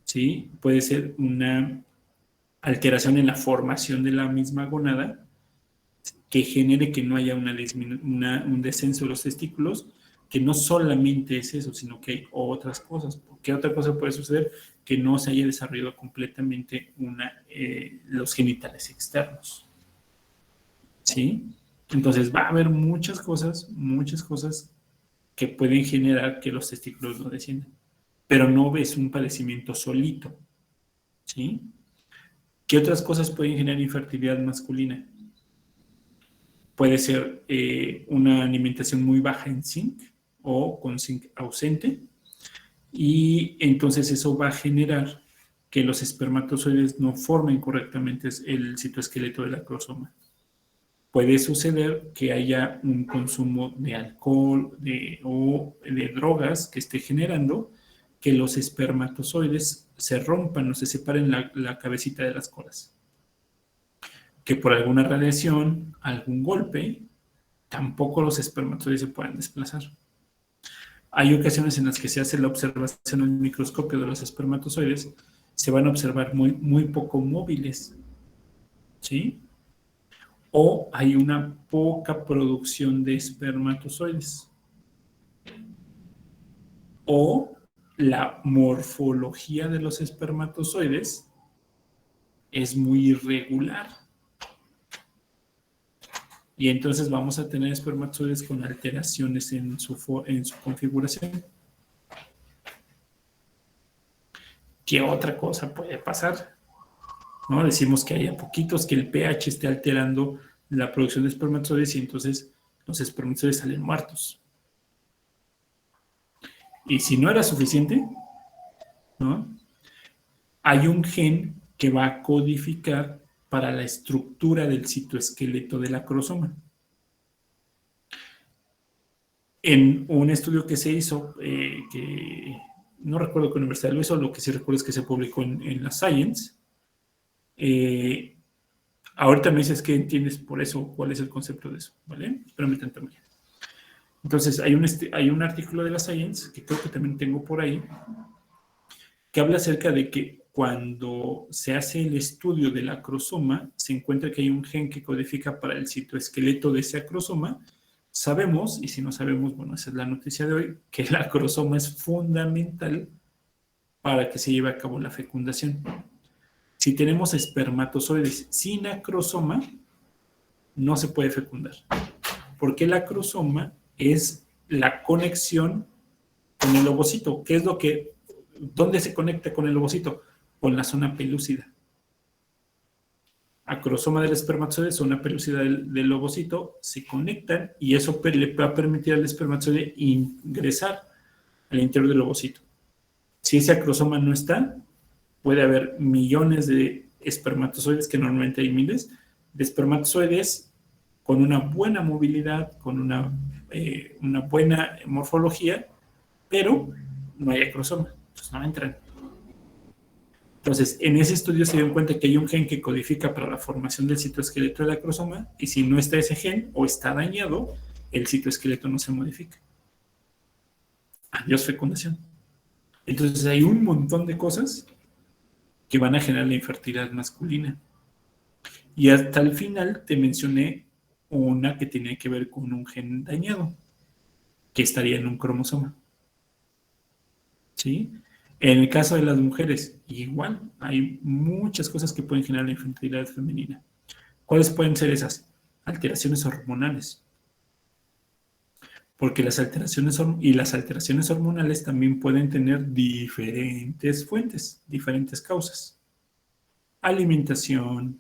¿sí? Puede ser una alteración en la formación de la misma gonada que genere que no haya un descenso de los testículos, que no solamente es eso, sino que hay otras cosas. ¿Qué otra cosa puede suceder? Que no se haya desarrollado completamente los genitales externos, ¿sí? Entonces va a haber muchas cosas que pueden generar que los testículos no desciendan, pero no es un padecimiento solito, ¿sí? ¿Qué otras cosas pueden generar infertilidad masculina? Puede ser una alimentación muy baja en zinc o con zinc ausente, y entonces eso va a generar que los espermatozoides no formen correctamente el citoesqueleto del acrosoma. Puede suceder que haya un consumo de alcohol o de drogas que esté generando que los espermatozoides se rompan o se separen la cabecita de las colas. Que por alguna radiación, algún golpe, tampoco los espermatozoides se puedan desplazar. Hay ocasiones en las que se hace la observación al microscopio de los espermatozoides, se van a observar muy poco móviles, ¿sí? O hay una poca producción de espermatozoides. O la morfología de los espermatozoides es muy irregular. Y entonces vamos a tener espermatozoides con alteraciones en su configuración. ¿Qué otra cosa puede pasar? ¿No? Decimos que haya poquitos, que el pH esté alterando la producción de espermatozoides y entonces los espermatozoides salen muertos. Y si no era suficiente, ¿no? Hay un gen que va a codificar para la estructura del citoesqueleto del acrosoma. En un estudio que se hizo, que no recuerdo qué universidad lo hizo, lo que sí recuerdo es que se publicó en la Science. Ahorita me dices que entiendes por eso, cuál es el concepto de eso, ¿vale? Espérame tanto. Entonces, hay un artículo de la Science, que creo que también tengo por ahí, que habla acerca de que cuando se hace el estudio del acrosoma, se encuentra que hay un gen que codifica para el citoesqueleto de ese acrosoma. Sabemos, y si no sabemos, bueno, esa es la noticia de hoy, que el acrosoma es fundamental para que se lleve a cabo la fecundación. Si tenemos espermatozoides sin acrosoma, no se puede fecundar. Porque el acrosoma es la conexión con el ovocito. ¿Qué es lo que, dónde se conecta con el ovocito? Con la zona pelúcida. Acrosoma del espermatozoide, zona pelúcida del ovocito, se conectan y eso le va a permitir al espermatozoide ingresar al interior del ovocito. Si ese acrosoma no está, puede haber millones de espermatozoides, que normalmente hay miles, de espermatozoides con una buena movilidad, con una buena morfología, pero no hay acrosoma, entonces no entran. Entonces, en ese estudio se dieron cuenta que hay un gen que codifica para la formación del citoesqueleto del acrosoma, y si no está ese gen o está dañado, el citoesqueleto no se modifica. Adiós fecundación. Entonces, hay un montón de cosas que van a generar la infertilidad masculina. Y hasta el final te mencioné una que tenía que ver con un gen dañado, que estaría en un cromosoma. ¿Sí? En el caso de las mujeres, igual, hay muchas cosas que pueden generar la infertilidad femenina. ¿Cuáles pueden ser esas? Alteraciones hormonales. Porque las alteraciones hormonales también pueden tener diferentes fuentes, diferentes causas. Alimentación,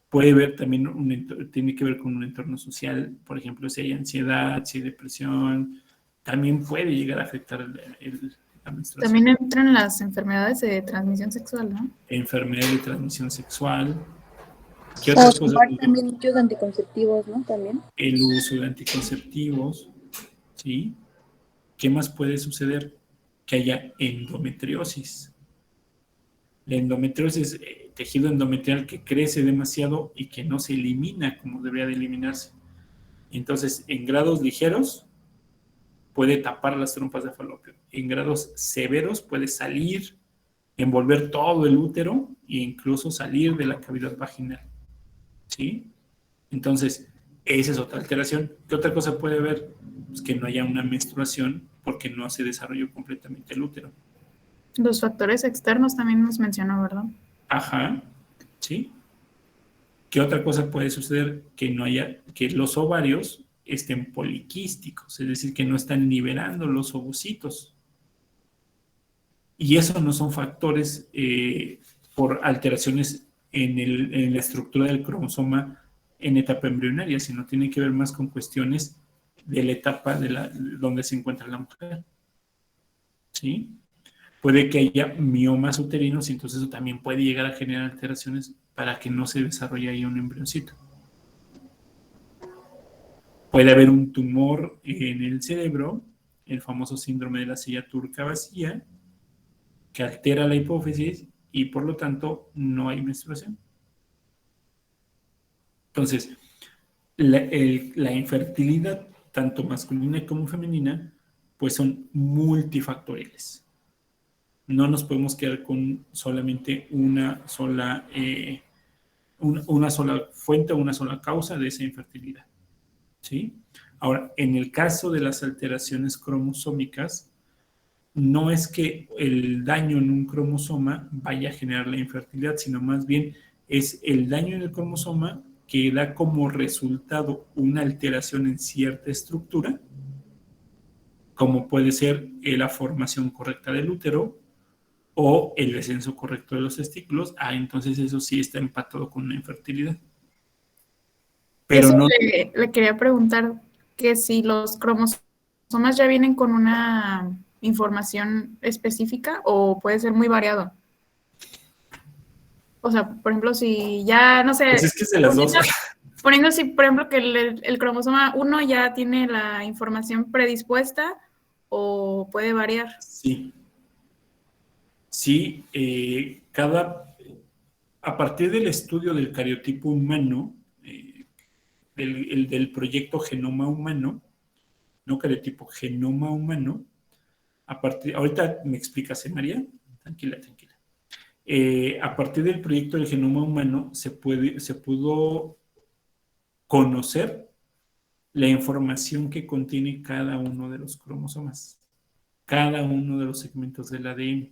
puede ver también, tiene que ver con un entorno social, por ejemplo, si hay ansiedad, si hay depresión, también puede llegar a afectar la menstruación. También entran las enfermedades de transmisión sexual, ¿no? Enfermedades de transmisión sexual. ¿Qué otras cosas? También muchos anticonceptivos, ¿no? También. El uso de anticonceptivos, ¿sí? ¿Qué más puede suceder? Que haya endometriosis. La endometriosis es tejido endometrial que crece demasiado y que no se elimina como debería de eliminarse. Entonces, en grados ligeros, puede tapar las trompas de falopio. En grados severos, puede salir, envolver todo el útero e incluso salir de la cavidad vaginal. ¿Sí? Entonces, esa es otra alteración. ¿Qué otra cosa puede haber? Pues que no haya una menstruación porque no se desarrolló completamente el útero. Los factores externos también nos mencionó, ¿verdad? Ajá, ¿sí? ¿Qué otra cosa puede suceder? Que los ovarios estén poliquísticos, es decir, que no están liberando los ovocitos. Y eso no son factores por alteraciones en la estructura del cromosoma en etapa embrionaria, sino tiene que ver más con cuestiones de la etapa donde se encuentra la mujer. ¿Sí? Puede que haya miomas uterinos y entonces eso también puede llegar a generar alteraciones para que no se desarrolle ahí un embrioncito. Puede haber un tumor en el cerebro, el famoso síndrome de la silla turca vacía, que altera la hipófisis y por lo tanto no hay menstruación. Entonces, la infertilidad, tanto masculina como femenina, pues son multifactoriales. No nos podemos quedar con solamente una sola fuente o una sola causa de esa infertilidad, ¿sí? Ahora, en el caso de las alteraciones cromosómicas, no es que el daño en un cromosoma vaya a generar la infertilidad, sino más bien es el daño en el cromosoma que da como resultado una alteración en cierta estructura, como puede ser la formación correcta del útero o el descenso correcto de los testículos. Entonces eso sí está empatado con una infertilidad. Pero Eso no... le quería preguntar que si los cromosomas ya vienen con una información específica o puede ser muy variado. O sea, por ejemplo, si ya, no sé, Pues es que es de las dos. Poniendo así, por ejemplo, que el cromosoma 1 ya tiene la información predispuesta o puede variar. Sí. Sí, a partir del estudio del cariotipo humano, del proyecto Genoma Humano, no cariotipo, Genoma Humano, ahorita me explicas, María, tranquila. A partir del proyecto del Genoma Humano se pudo conocer la información que contiene cada uno de los cromosomas, cada uno de los segmentos del ADN.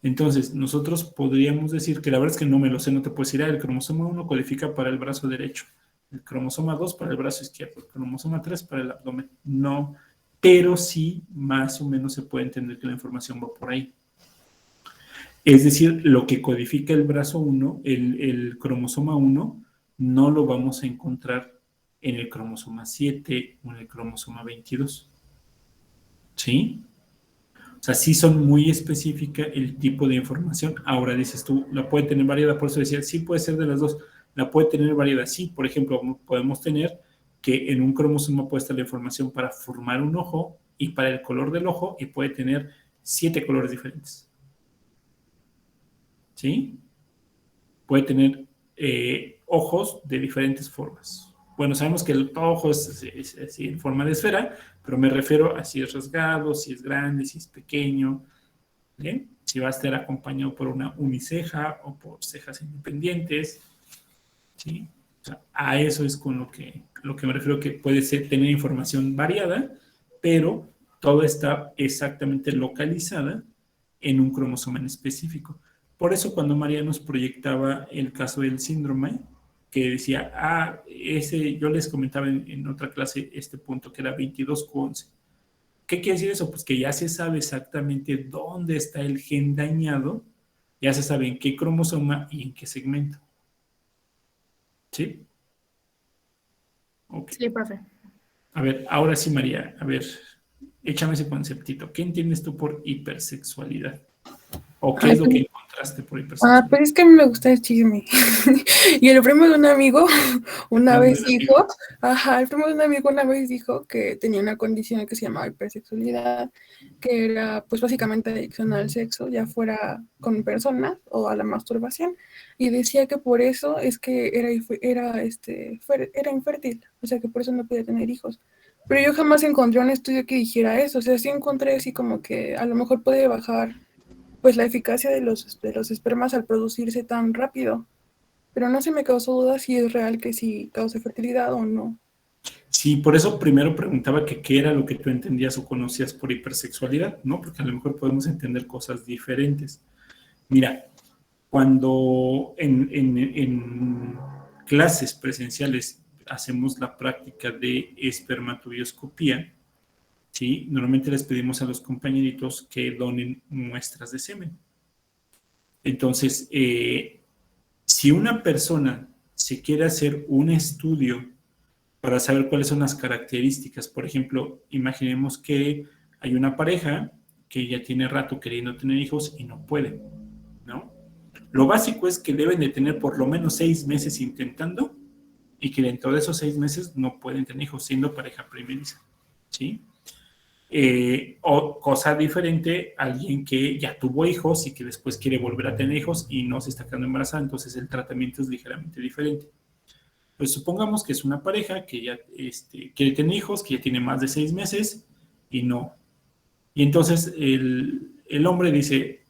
Entonces, nosotros podríamos decir que la verdad es que no me lo sé, no te puedo decir, el cromosoma 1 codifica para el brazo derecho, el cromosoma 2 para el brazo izquierdo, el cromosoma 3 para el abdomen. No, pero sí más o menos se puede entender que la información va por ahí. Es decir, lo que codifica el brazo 1, el cromosoma 1, no lo vamos a encontrar en el cromosoma 7 o en el cromosoma 22. ¿Sí? O sea, sí son muy específica el tipo de información. Ahora dices tú, la puede tener variada, por eso decía, sí puede ser de las dos. La puede tener variada, sí. Por ejemplo, podemos tener que en un cromosoma puede estar la información para formar un ojo y para el color del ojo y puede tener 7 colores diferentes. ¿Sí? Puede tener ojos de diferentes formas. Bueno, sabemos que el ojo es así en forma de esfera, pero me refiero a si es rasgado, si es grande, si es pequeño, ¿bien? Si va a estar acompañado por una uniceja o por cejas independientes, ¿sí? O sea, a eso es con lo que me refiero, que puede tener información variada, pero todo está exactamente localizada en un cromosoma en específico. Por eso cuando María nos proyectaba el caso del síndrome, que decía, yo les comentaba en otra clase este punto, que era 22q11. ¿Qué quiere decir eso? Pues que ya se sabe exactamente dónde está el gen dañado, ya se sabe en qué cromosoma y en qué segmento. ¿Sí? Okay. Sí, profe. A ver, ahora sí, María, a ver, échame ese conceptito. ¿Qué entiendes tú por hipersexualidad? ¿O qué es lo que encontraste por hipersexualidad? Pues es que a mí me gusta el chisme. Y el primo de un amigo una vez dijo que tenía una condición que se llamaba hipersexualidad, que era pues básicamente adicción al sexo, ya fuera con personas o a la masturbación. Y decía que por eso es que era infértil, o sea que por eso no podía tener hijos. Pero yo jamás encontré un estudio que dijera eso, o sea, sí encontré así como que a lo mejor puede bajar pues la eficacia de los espermas al producirse tan rápido. Pero no se me causó duda si es real que sí causa fertilidad o no. Sí, por eso primero preguntaba que qué era lo que tú entendías o conocías por hipersexualidad, ¿no? Porque a lo mejor podemos entender cosas diferentes. Mira, cuando en clases presenciales hacemos la práctica de espermatobioscopía, ¿sí? Normalmente les pedimos a los compañeritos que donen muestras de semen. Entonces, si una persona se quiere hacer un estudio para saber cuáles son las características, por ejemplo, imaginemos que hay una pareja que ya tiene rato queriendo tener hijos y no puede, ¿no? Lo básico es que deben de tener por lo menos 6 meses intentando y que dentro de esos 6 meses no pueden tener hijos siendo pareja primeriza, ¿sí? O cosa diferente, alguien que ya tuvo hijos y que después quiere volver a tener hijos y no se está quedando embarazada, entonces el tratamiento es ligeramente diferente. Pues supongamos que es una pareja que ya quiere tener hijos, que ya tiene más de 6 meses y no. Y entonces el hombre dice,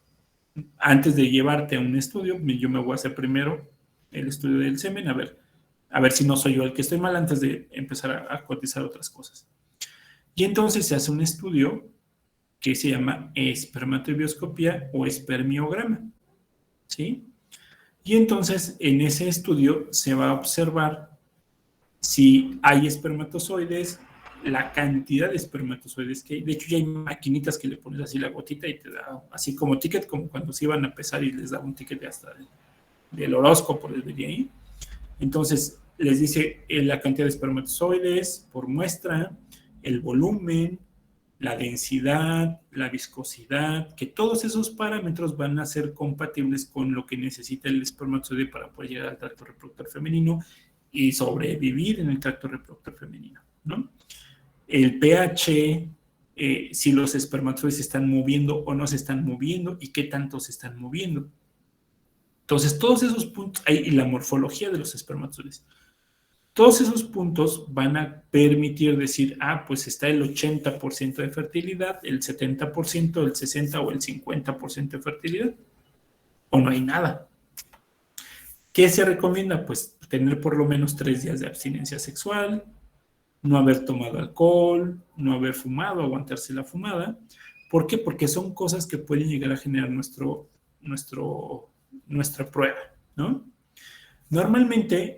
antes de llevarte a un estudio, yo me voy a hacer primero el estudio del semen, a ver si no soy yo el que estoy mal antes de empezar a cotizar otras cosas. Y entonces se hace un estudio que se llama espermatobioscopía o espermiograma, ¿sí? Y entonces en ese estudio se va a observar si hay espermatozoides, la cantidad de espermatozoides que hay. De hecho, ya hay maquinitas que le pones así la gotita y te da así como ticket, como cuando se iban a pesar y les daba un ticket hasta del horóscopo, les diría ahí. Entonces, les dice la cantidad de espermatozoides por muestra, el volumen, la densidad, la viscosidad, que todos esos parámetros van a ser compatibles con lo que necesita el espermatozoide para poder llegar al tracto reproductor femenino y sobrevivir en el tracto reproductor femenino, ¿no? El pH, si los espermatozoides se están moviendo o no se están moviendo y qué tanto se están moviendo. Entonces, todos esos puntos, y la morfología de los espermatozoides, todos esos puntos van a permitir decir, pues está el 80% de fertilidad, el 70%, el 60% o el 50% de fertilidad, o no hay nada. ¿Qué se recomienda? Pues tener por lo menos 3 días de abstinencia sexual, no haber tomado alcohol, no haber fumado, aguantarse la fumada. ¿Por qué? Porque son cosas que pueden llegar a generar nuestra prueba, ¿no? Normalmente,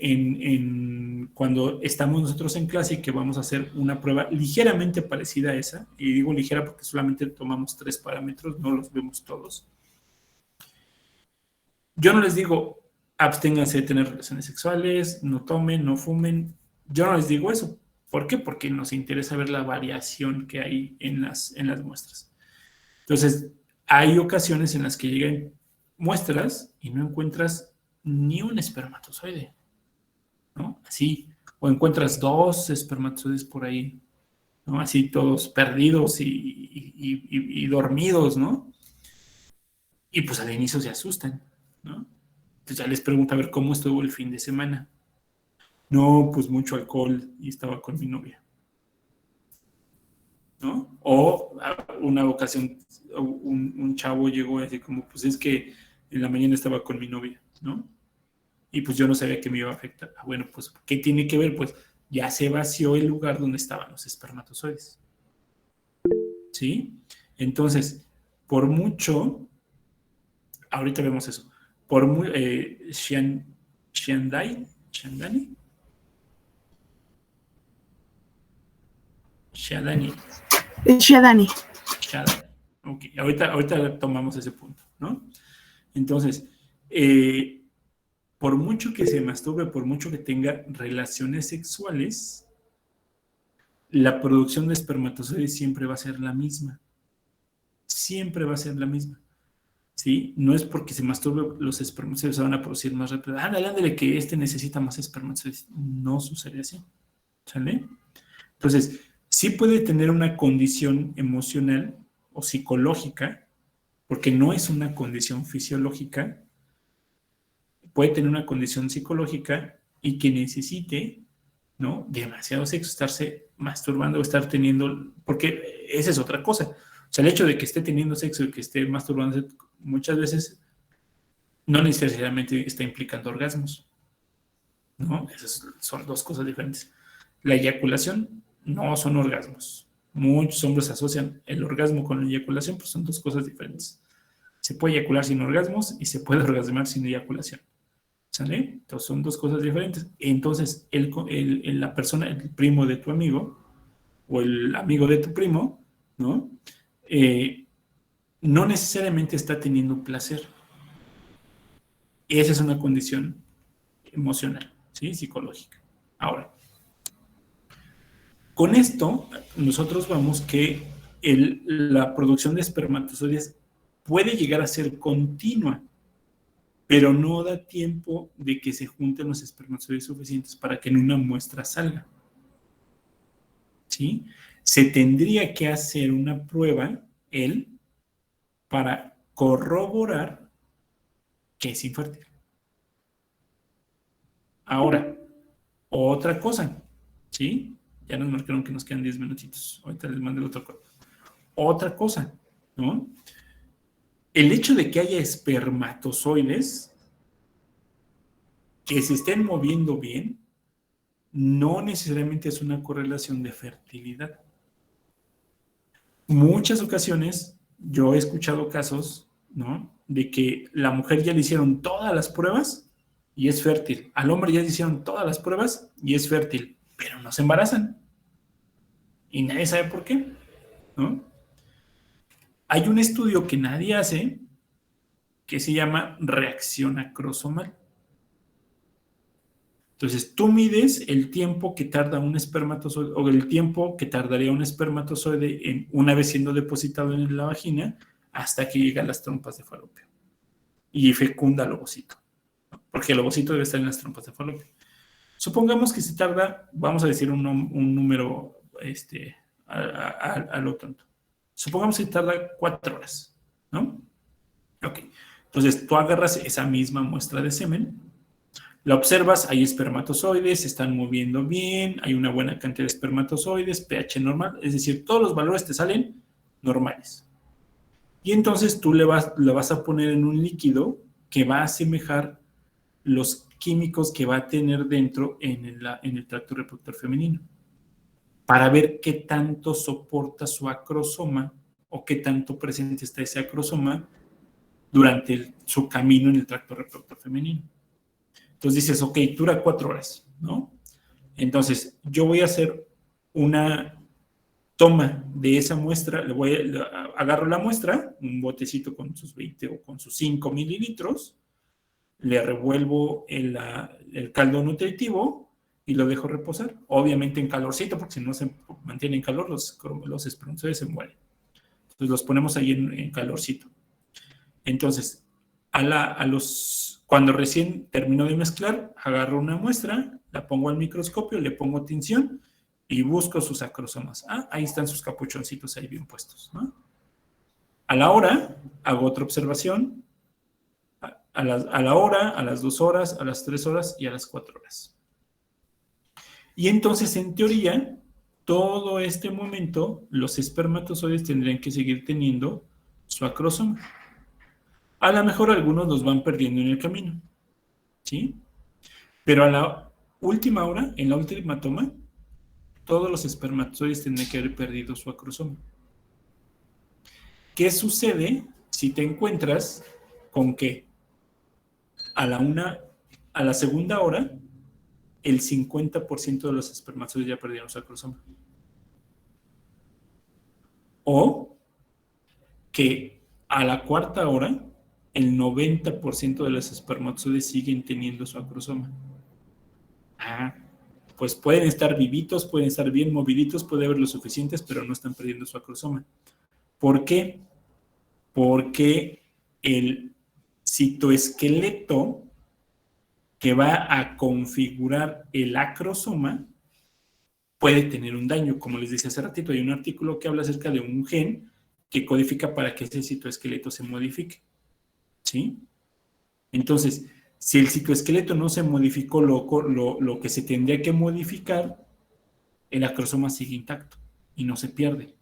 cuando estamos nosotros en clase y que vamos a hacer una prueba ligeramente parecida a esa, y digo ligera porque solamente tomamos 3 parámetros, no los vemos todos, yo no les digo, absténganse de tener relaciones sexuales, no tomen, no fumen, yo no les digo eso. ¿Por qué? Porque nos interesa ver la variación que hay en las muestras. Entonces, hay ocasiones en las que llegan muestras y no encuentras ni un espermatozoide, ¿no? Así, o encuentras 2 espermatozoides por ahí, ¿no? Así todos perdidos y dormidos, ¿no? Y pues al inicio se asustan, ¿no? Entonces ya les pregunto a ver cómo estuvo el fin de semana. No, pues mucho alcohol y estaba con mi novia, ¿no? O una ocasión un chavo llegó así como, pues es que en la mañana estaba con mi novia, ¿no? Y pues yo no sabía que me iba a afectar. Bueno, pues, ¿qué tiene que ver? Pues ya se vació el lugar donde estaban los espermatozoides, ¿sí? Entonces, por mucho, ahorita vemos eso, por muy, Shandani, ok, ahorita tomamos ese punto, ¿no? Entonces, por mucho que se masturbe, por mucho que tenga relaciones sexuales, la producción de espermatozoides siempre va a ser la misma. Siempre va a ser la misma. ¿Sí? No es porque se masturbe los espermatozoides se van a producir más rápido. Ándale, que necesita más espermatozoides. No sucede así. ¿Sale? Entonces, sí puede tener una condición emocional o psicológica, porque no es una condición fisiológica, puede tener una condición psicológica y que necesite, ¿no? Demasiado sexo, estarse masturbando o estar teniendo, porque esa es otra cosa. O sea, el hecho de que esté teniendo sexo y que esté masturbándose muchas veces no necesariamente está implicando orgasmos, ¿no? Esas son 2 cosas diferentes. La eyaculación no son orgasmos. Muchos hombres asocian el orgasmo con la eyaculación, pues son 2 cosas diferentes. Se puede eyacular sin orgasmos y se puede orgasmar sin eyaculación. ¿Sale? Entonces son 2 cosas diferentes. Entonces, la persona, el primo de tu amigo o el amigo de tu primo, ¿no? No necesariamente está teniendo placer. Esa es una condición emocional, ¿sí? Psicológica. Ahora, con esto, nosotros vamos que la producción de espermatozoides puede llegar a ser continua, pero no da tiempo de que se junten los espermatozoides suficientes para que en una muestra salga. ¿Sí? Se tendría que hacer una prueba, para corroborar que es infértil. Ahora, otra cosa, ¿sí? Ya nos marcaron que nos quedan 10 minutitos. Ahorita les mando el otro corte. otra cosa, ¿no? El hecho de que haya espermatozoides que se estén moviendo bien no necesariamente es una correlación de fertilidad. Muchas ocasiones yo he escuchado casos, ¿no?, de que la mujer ya le hicieron todas las pruebas y es fértil. Al hombre ya le hicieron todas las pruebas y es fértil, pero no se embarazan. Y nadie sabe por qué, ¿no? Hay un estudio que nadie hace que se llama reacción acrosomal. Entonces, tú mides el tiempo que tarda un espermatozoide o el tiempo que tardaría un espermatozoide una vez siendo depositado en la vagina hasta que llega a las trompas de falopio y fecunda al ovocito, ¿no? Porque el ovocito debe estar en las trompas de falopio. Supongamos que se tarda, vamos a decir un número a lo tonto. Supongamos que tarda 4 horas, ¿no? Ok. Entonces, tú agarras esa misma muestra de semen, la observas, hay espermatozoides, se están moviendo bien, hay una buena cantidad de espermatozoides, pH normal, es decir, todos los valores te salen normales. Y entonces tú lo vas a poner en un líquido que va a asemejar los químicos que va a tener dentro en el tracto reproductor femenino, para ver qué tanto soporta su acrosoma o qué tanto presente está ese acrosoma durante su camino en el tracto reproductor femenino. Entonces dices, ok, dura 4 horas, ¿no? Entonces, yo voy a hacer una toma de esa muestra, agarro la muestra, un botecito con sus 20 o con sus 5 mililitros, le revuelvo el caldo nutritivo y lo dejo reposar, obviamente en calorcito, porque si no se mantiene en calor, los espermatozoides se mueren. Entonces los ponemos ahí en calorcito. Entonces, cuando recién termino de mezclar, agarro una muestra, la pongo al microscopio, le pongo tinción y busco sus acrosomas. Ahí están sus capuchoncitos ahí bien puestos, ¿no? A la hora, hago otra observación, a la hora, a las 2 horas, a las 3 horas y a las 4 horas. Y entonces, en teoría, todo este momento, los espermatozoides tendrían que seguir teniendo su acrosoma. A lo mejor algunos los van perdiendo en el camino, ¿sí? Pero a la última hora, en la última toma, todos los espermatozoides tendrían que haber perdido su acrosoma. ¿Qué sucede si te encuentras con que a la segunda hora, el 50% de los espermatozoides ya perdieron su acrosoma? O que a la cuarta hora, el 90% de los espermatozoides siguen teniendo su acrosoma. Pues pueden estar vivitos, pueden estar bien moviditos, puede haber los suficientes, pero no están perdiendo su acrosoma. ¿Por qué? Porque el citoesqueleto que va a configurar el acrosoma puede tener un daño. Como les decía hace ratito, hay un artículo que habla acerca de un gen que codifica para que ese citoesqueleto se modifique, ¿sí? Entonces, si el citoesqueleto no se modificó lo que se tendría que modificar, el acrosoma sigue intacto y no se pierde.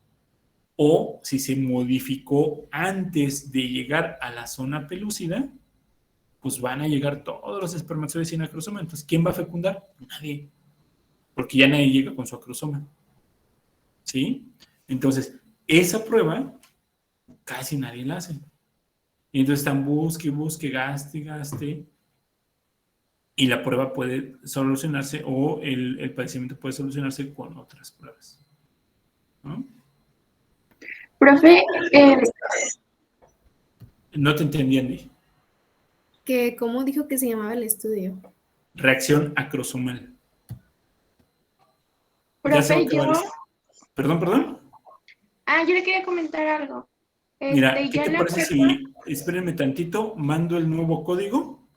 O si se modificó antes de llegar a la zona pelúcida, pues van a llegar todos los espermatozoides sin acrosoma. Entonces, ¿quién va a fecundar? Nadie. Porque ya nadie llega con su acrosoma, ¿sí? Entonces, esa prueba casi nadie la hace. Y entonces están busque, gaste. Y la prueba puede solucionarse o el padecimiento puede solucionarse con otras pruebas, ¿no? Profe, No te entendí, Andy. ¿Cómo dijo que se llamaba el estudio? Reacción acrosomal. Profe, Perdón. yo le quería comentar algo. Mira, ¿qué yo te en la parece prepa- si, espérenme tantito, mando el nuevo código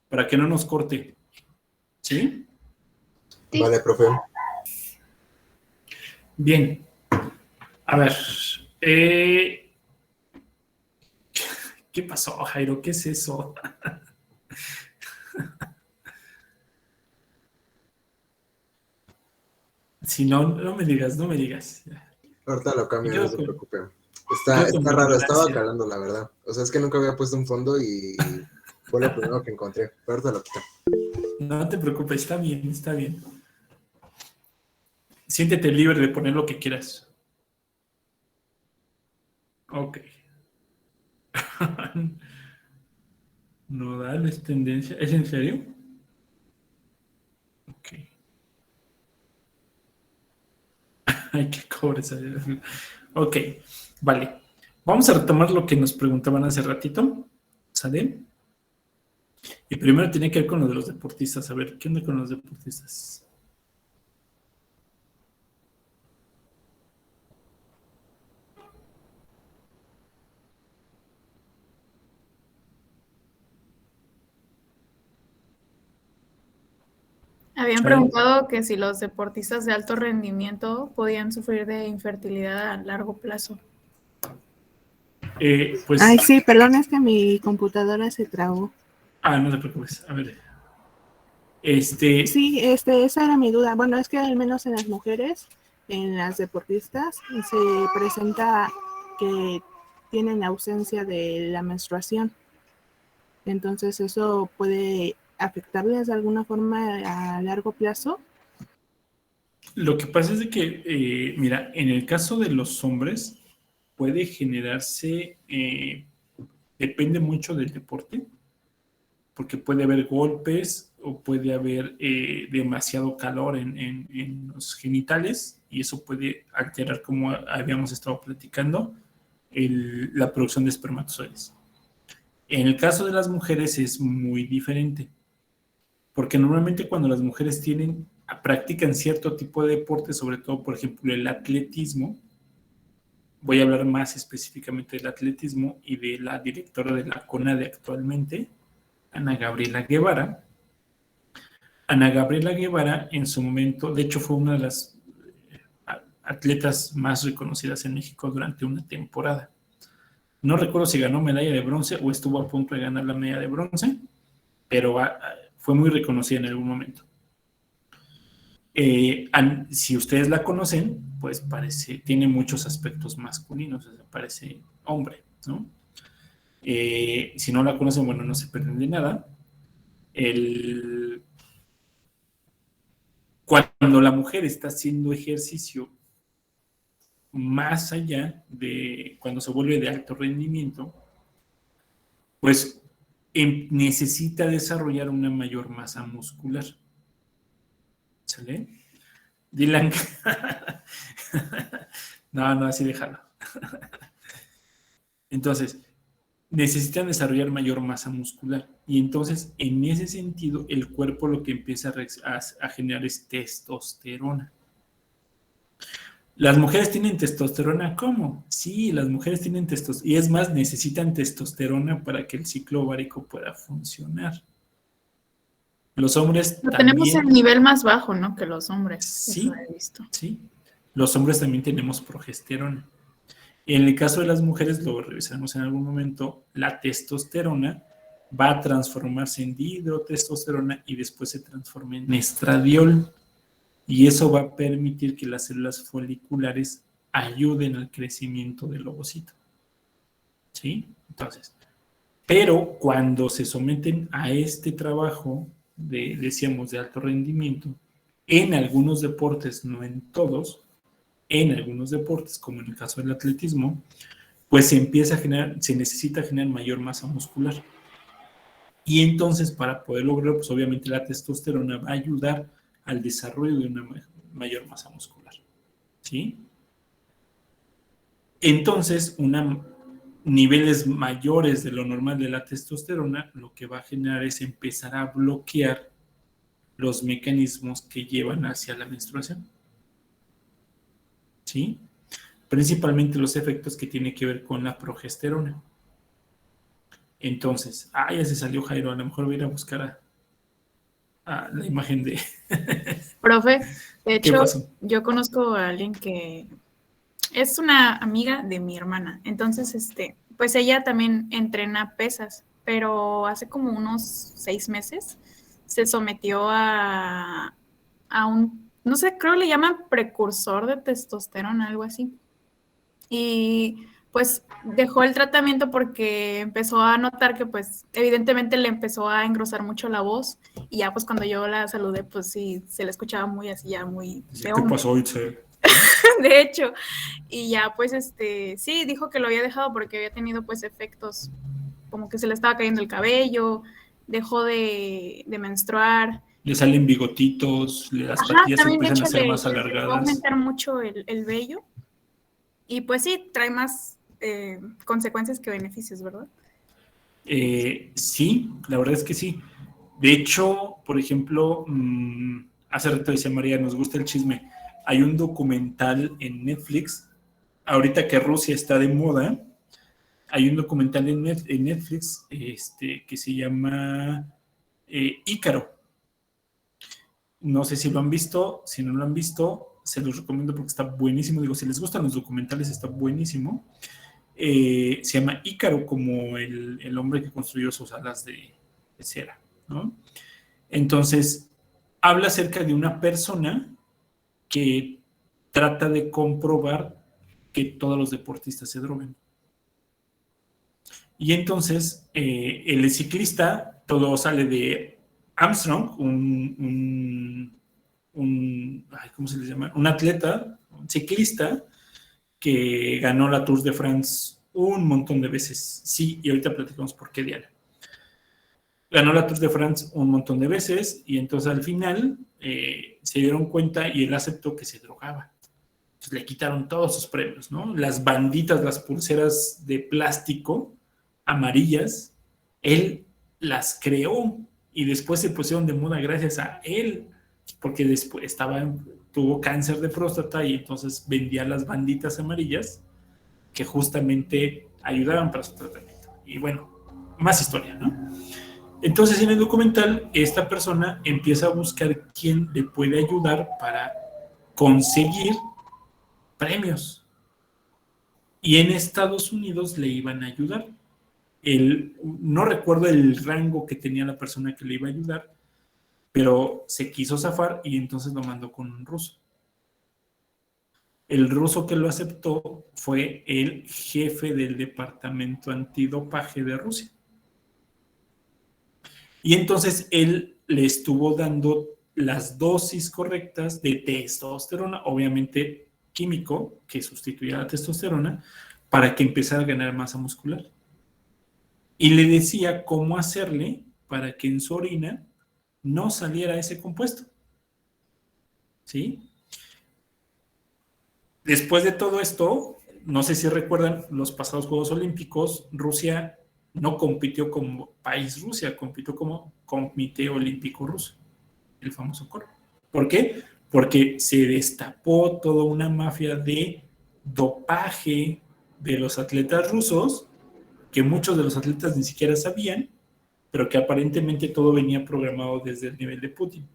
para que no nos corte? ¿Sí? Sí. Vale, profe. Bien. A ver. ¿Qué pasó, Jairo? ¿Qué es eso? Si no me digas. Ahorita lo cambio, Yo no se con- preocupe. Está raro, estaba calando, la verdad. O sea, es que nunca había puesto un fondo y fue lo primero que encontré. Pero ahorita lo quito. No te preocupes, está bien, está bien. Siéntete libre de poner lo que quieras. Ok. Nodal es tendencia. ¿Es en serio? Ok. Ay, qué cobre. Ok, vale. Vamos a retomar lo que nos preguntaban hace ratito. ¿Sale? Y primero tiene que ver con lo de los deportistas. A ver, ¿qué onda con los deportistas? Habían ¿Sale? preguntado que si los deportistas de alto rendimiento podían sufrir de infertilidad a largo plazo. Pues. Ay, sí, perdón, es que mi computadora se trabó. No te preocupes. A ver. Sí, esa era mi duda. Bueno, es que al menos en las mujeres, en las deportistas, se presenta que tienen ausencia de la menstruación. Entonces, ¿eso puede afectarles de alguna forma a largo plazo? Lo que pasa es de que, mira, en el caso de los hombres puede generarse, depende mucho del deporte, porque puede haber golpes o puede haber demasiado calor en los genitales y eso puede alterar, como habíamos estado platicando, la producción de espermatozoides. En el caso de las mujeres es muy diferente, porque normalmente cuando las mujeres practican cierto tipo de deporte, sobre todo, por ejemplo, el atletismo, voy a hablar más específicamente del atletismo y de la directora de la CONADE actualmente, Ana Gabriela Guevara. Ana Gabriela Guevara en su momento, de hecho fue una de las atletas más reconocidas en México durante una temporada. No recuerdo si ganó medalla de bronce o estuvo a punto de ganar la medalla de bronce, pero fue muy reconocida en algún momento. Si ustedes la conocen, pues tiene muchos aspectos masculinos, o sea, parece hombre, ¿no? Si no la conocen, bueno, no se pierden de nada. Cuando la mujer está haciendo ejercicio más allá de cuando se vuelve de alto rendimiento, pues necesita desarrollar una mayor masa muscular. ¿Sale? Dylan. No, así déjalo. Entonces, necesitan desarrollar mayor masa muscular. Y entonces, en ese sentido, el cuerpo lo que empieza a generar es testosterona. ¿Las mujeres tienen testosterona? ¿Cómo? Sí, las mujeres tienen testosterona. Y es más, necesitan testosterona para que el ciclo ovárico pueda funcionar. Los hombres Lo también... tenemos en nivel más bajo, ¿no? Que los hombres. Sí, eso he visto. sí. Los hombres también tenemos progesterona. En el caso de las mujeres, lo revisaremos en algún momento, la testosterona va a transformarse en dihidrotestosterona y después se transforma en estradiol. Y eso va a permitir que las células foliculares ayuden al crecimiento del ovocito. ¿Sí? Entonces, pero cuando se someten a este trabajo, decíamos, de alto rendimiento, en algunos deportes, no en todos, en algunos deportes, como en el caso del atletismo, pues se necesita generar mayor masa muscular. Y entonces, para poder lograrlo, pues obviamente la testosterona va a ayudar al desarrollo de una mayor masa muscular. ¿Sí? Entonces, niveles mayores de lo normal de la testosterona, lo que va a generar es empezar a bloquear los mecanismos que llevan hacia la menstruación. ¿Sí? Principalmente los efectos que tienen que ver con la progesterona. Entonces, ya se salió Jairo, a lo mejor voy a ir a buscar a la imagen de... Profe, de hecho, pasó? yo conozco a alguien que es una amiga de mi hermana. Entonces, pues ella también entrena pesas, pero hace como unos 6 meses se sometió a un, no sé, creo que le llaman precursor de testosterona, algo así. Y pues dejó el tratamiento porque empezó a notar que pues evidentemente le empezó a engrosar mucho la voz y ya pues cuando yo la saludé pues sí, se le escuchaba muy así ya muy de ¿Qué hombre. pasó, Itzel? De hecho, y ya pues sí, dijo que lo había dejado porque había tenido pues efectos como que se le estaba cayendo el cabello, dejó de menstruar. Le salen bigotitos, las Ajá, patillas también de empiezan a hecho ser le más empezó a alargadas. aumentar mucho el vello y pues sí, trae más consecuencias que beneficios, ¿verdad? Sí, la verdad es que sí. De hecho, por ejemplo, hace rato decía María, nos gusta el chisme. Hay un documental en Netflix, ahorita que Rusia está de moda, hay un documental en Netflix que se llama Ícaro. No sé si lo han visto, si no lo han visto, se los recomiendo porque está buenísimo. Digo, si les gustan los documentales, está buenísimo. Se llama Ícaro, como el hombre que construyó sus alas de cera, ¿no? Entonces, habla acerca de una persona que trata de comprobar que todos los deportistas se droguen. Y entonces, el ciclista, todo sale de Armstrong, ¿cómo se le llama? Un atleta, un ciclista, que ganó la Tour de France un montón de veces. Sí, y ahorita platicamos por qué, Diana. Ganó la Tour de France un montón de veces y entonces al final se dieron cuenta y él aceptó que se drogaba. Entonces le quitaron todos sus premios, ¿no? Las banditas, las pulseras de plástico amarillas, él las creó y después se pusieron de moda gracias a él, porque después tuvo cáncer de próstata y entonces vendía las banditas amarillas que justamente ayudaban para su tratamiento. Y bueno, más historia, ¿no? Entonces en el documental esta persona empieza a buscar quién le puede ayudar para conseguir premios. Y en Estados Unidos le iban a ayudar. No recuerdo el rango que tenía la persona que le iba a ayudar, pero se quiso zafar y entonces lo mandó con un ruso. El ruso que lo aceptó fue el jefe del departamento antidopaje de Rusia. Y entonces él le estuvo dando las dosis correctas de testosterona, obviamente químico, que sustituía a la testosterona, para que empezara a ganar masa muscular. Y le decía cómo hacerle para que en su orina no saliera ese compuesto. ¿Sí? Después de todo esto, no sé si recuerdan los pasados Juegos Olímpicos, Rusia no compitió como país Rusia, compitió como Comité Olímpico Ruso, el famoso COR. ¿Por qué? Porque se destapó toda una mafia de dopaje de los atletas rusos, que muchos de los atletas ni siquiera sabían, pero que aparentemente todo venía programado desde el nivel de Putin.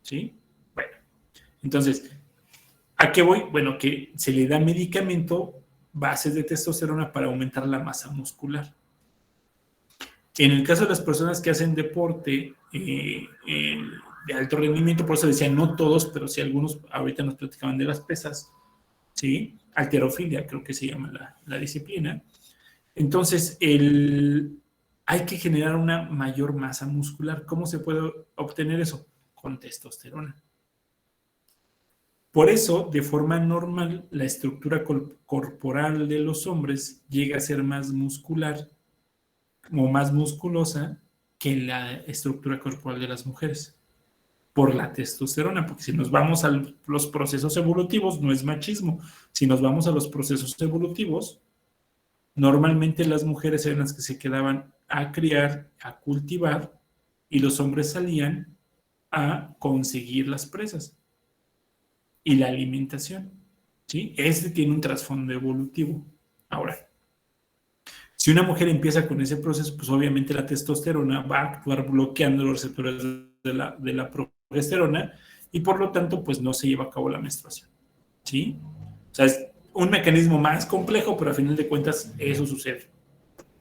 ¿Sí? Bueno, entonces, ¿a qué voy? Bueno, que se le da medicamento, bases de testosterona para aumentar la masa muscular. En el caso de las personas que hacen deporte de alto rendimiento, por eso decía no todos, pero sí algunos, ahorita nos platicaban de las pesas, ¿sí? Halterofilia, creo que se llama la disciplina. Entonces, hay que generar una mayor masa muscular. ¿Cómo se puede obtener eso? Con testosterona. Por eso, de forma normal, la estructura corporal de los hombres llega a ser más muscular o más musculosa que la estructura corporal de las mujeres, por la testosterona, porque si nos vamos a los procesos evolutivos, no es machismo, si nos vamos a los procesos evolutivos, normalmente las mujeres eran las que se quedaban a criar, a cultivar, y los hombres salían a conseguir las presas y la alimentación, ¿sí? Este tiene un trasfondo evolutivo. Ahora, si una mujer empieza con ese proceso, pues obviamente la testosterona va a actuar bloqueando los receptores de la progesterona y por lo tanto, pues no se lleva a cabo la menstruación, ¿sí? O sea, es un mecanismo más complejo, pero a final de cuentas eso sucede.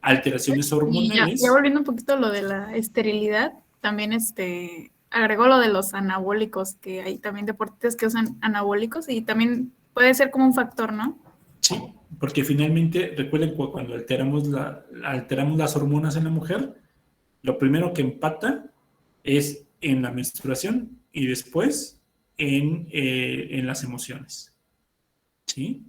Alteraciones hormonales. Y ya volviendo un poquito a lo de la esterilidad, también agregó lo de los anabólicos, que hay también deportistas que usan anabólicos y también puede ser como un factor, ¿no? Sí, porque finalmente, recuerden cuando alteramos las hormonas en la mujer, lo primero que empata es en la menstruación y después en las emociones. ¿Sí?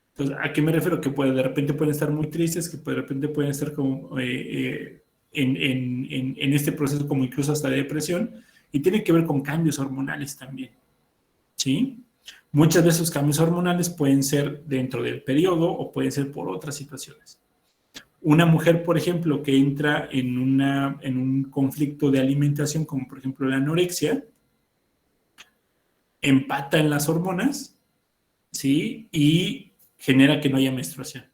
Entonces, ¿a qué me refiero? Que de repente pueden estar muy tristes, que de repente pueden estar como en este proceso como incluso hasta de depresión, y tiene que ver con cambios hormonales también. ¿Sí? Muchas veces los cambios hormonales pueden ser dentro del periodo o pueden ser por otras situaciones. Una mujer, por ejemplo, que entra en un conflicto de alimentación, como por ejemplo la anorexia, empata en las hormonas, ¿sí? Y genera que no haya menstruación.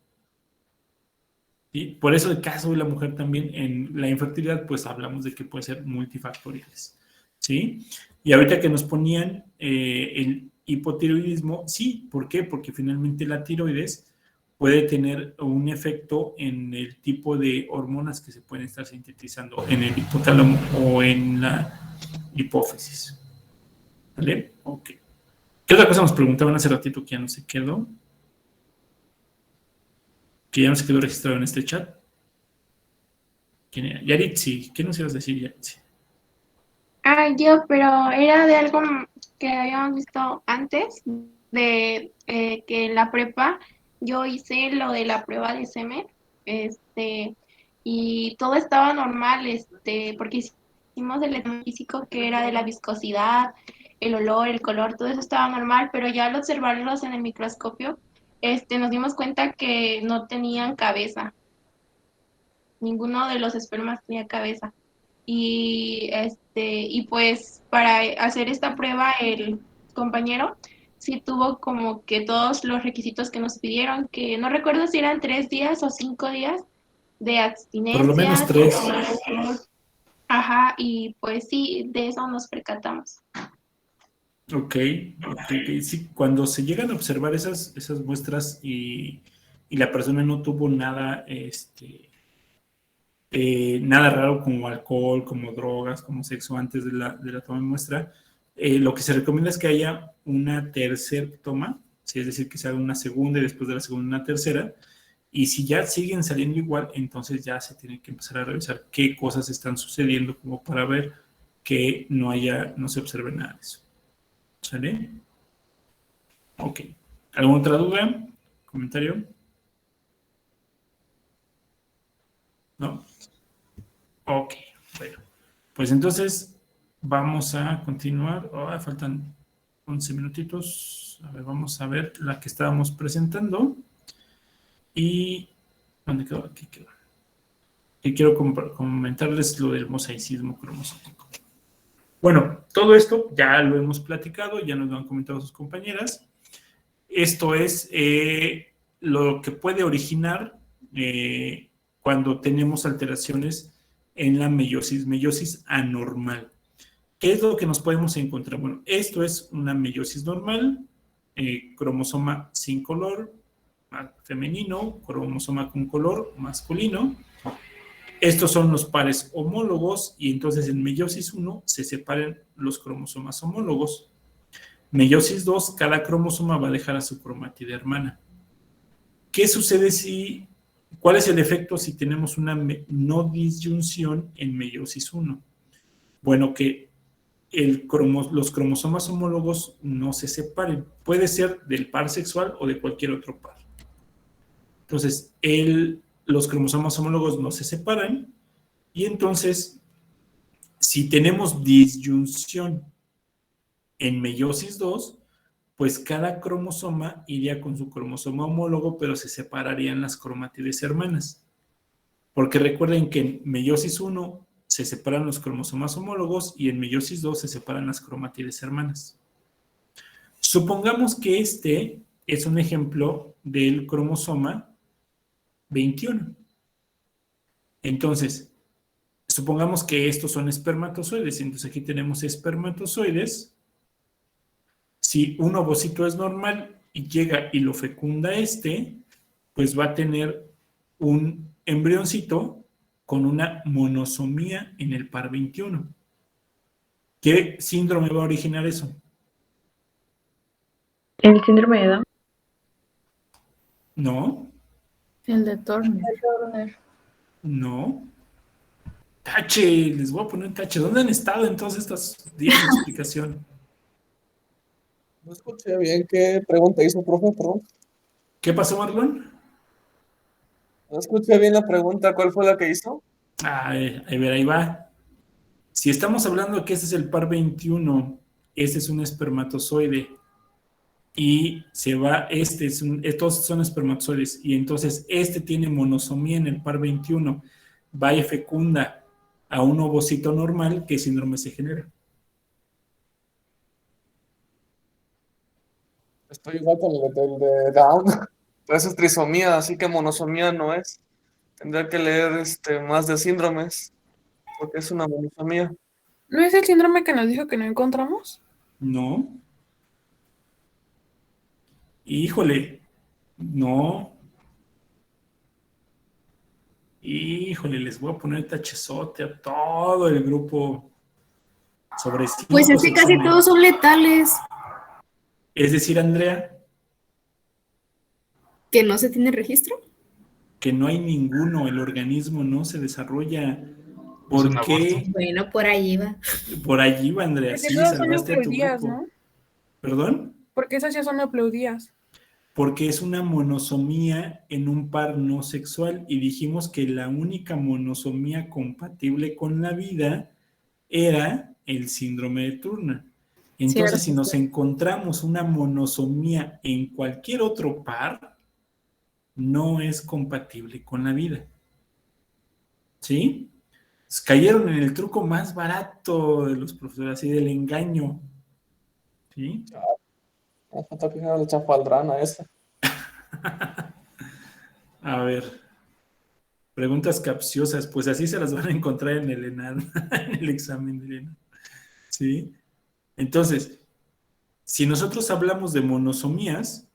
¿Sí? Por eso el caso de la mujer también en la infertilidad, pues hablamos de que puede ser multifactoriales. ¿Sí? Y ahorita que nos ponían el hipotiroidismo, sí, ¿por qué? Porque finalmente la tiroides puede tener un efecto en el tipo de hormonas que se pueden estar sintetizando en el hipotálamo o en la hipófisis. ¿Vale? Ok. ¿Qué otra cosa nos preguntaban hace ratito que ya no se quedó? Que ya no se quedó registrado en este chat. ¿Quién era? Yaritzi. ¿Qué nos ibas a decir, Yaritzi? Yo, pero era de algo que habíamos visto antes, de que en la prepa yo hice lo de la prueba de semen, y todo estaba normal, porque hicimos el examen físico que era de la viscosidad, el olor, el color, todo eso estaba normal, pero ya al observarlos en el microscopio, nos dimos cuenta que no tenían cabeza. Ninguno de los espermas tenía cabeza. Y pues para hacer esta prueba el compañero sí tuvo como que todos los requisitos que nos pidieron, que no recuerdo si eran 3 días o 5 días de abstinencia. Por lo menos 3. Ajá, y pues sí, de eso nos percatamos. Ok. Sí, cuando se llegan a observar esas muestras y la persona no tuvo nada, nada raro como alcohol, como drogas, como sexo antes de la toma de muestra, lo que se recomienda es que haya una tercera toma, ¿sí? Es decir, que se haga una segunda y después de la segunda una tercera, y si ya siguen saliendo igual, entonces ya se tiene que empezar a revisar qué cosas están sucediendo como para ver que no se observe nada de eso. ¿Sale? Ok. ¿Alguna otra duda? ¿Comentario? ¿No? Ok, bueno. Pues entonces vamos a continuar. Faltan 11 minutitos. A ver, vamos a ver la que estábamos presentando. Y ¿dónde quedó? Aquí quedó. Y quiero comentarles lo del mosaicismo cromosómico. Bueno, todo esto ya lo hemos platicado, ya nos lo han comentado sus compañeras. Esto es lo que puede originar cuando tenemos alteraciones en la meiosis anormal. ¿Qué es lo que nos podemos encontrar? Bueno, esto es una meiosis normal, cromosoma sin color femenino, cromosoma con color masculino. Estos son los pares homólogos y entonces en meiosis 1 se separan los cromosomas homólogos. Meiosis 2, cada cromosoma va a dejar a su cromatida hermana. ¿Qué sucede cuál es el efecto si tenemos una no disyunción en meiosis 1? Bueno, que los cromosomas homólogos no se separen. Puede ser del par sexual o de cualquier otro par. Entonces, los cromosomas homólogos no se separan y entonces, si tenemos disyunción en meiosis 2, pues cada cromosoma iría con su cromosoma homólogo, pero se separarían las cromátides hermanas. Porque recuerden que en meiosis 1 se separan los cromosomas homólogos y en meiosis 2 se separan las cromátides hermanas. Supongamos que este es un ejemplo del cromosoma 21. Entonces, supongamos que estos son espermatozoides. Entonces aquí tenemos espermatozoides. Si un ovocito es normal y llega y lo fecunda pues va a tener un embrioncito con una monosomía en el par 21. ¿Qué síndrome va a originar eso? El síndrome de Down. No, El de Turner. no. Tache, les voy a poner tache. ¿Dónde han estado en todos estos días de explicación? No escuché bien qué pregunta hizo, profe, perdón. ¿Qué pasó, Marlon? No escuché bien la pregunta, ¿cuál fue la que hizo? A ver, ahí va. Si estamos hablando que este es el par 21, este es un espermatozoide y se va, estos son espermatozoides y entonces este tiene monosomía en el par 21, va y fecunda a un ovocito normal, ¿qué síndrome se genera? Estoy igual con el de Down. Pero eso es trisomía, así que monosomía no es. Tendría que leer más de síndromes, porque es una monosomía. ¿No es el síndrome que nos dijo que no encontramos? No. Híjole, no. Híjole, les voy a poner tachezote a todo el grupo sobre Pues es que casi exámenes. todos son letales, Es decir, Andrea, que no se tiene registro. que no hay ninguno, el organismo no se desarrolla. ¿Por qué? Bueno, por ahí va. Por allí va, Andrea, Porque sí, todas son salvaste a tu euploidías, grupo. ¿no? ¿Perdón? Porque esas ya son euploidías. Porque es una monosomía en un par no sexual y dijimos que la única monosomía compatible con la vida era el síndrome de Turner. Entonces, si nos encontramos una monosomía en cualquier otro par, no es compatible con la vida. ¿Sí? Cayeron en el truco más barato de los profesores, así del engaño. ¿Sí? Hasta que era la chafaldrana esa. A ver. Preguntas capciosas, pues así se las van a encontrar en el ENAD, en el examen de ENAD. ¿Sí? Entonces, si nosotros hablamos de monosomías,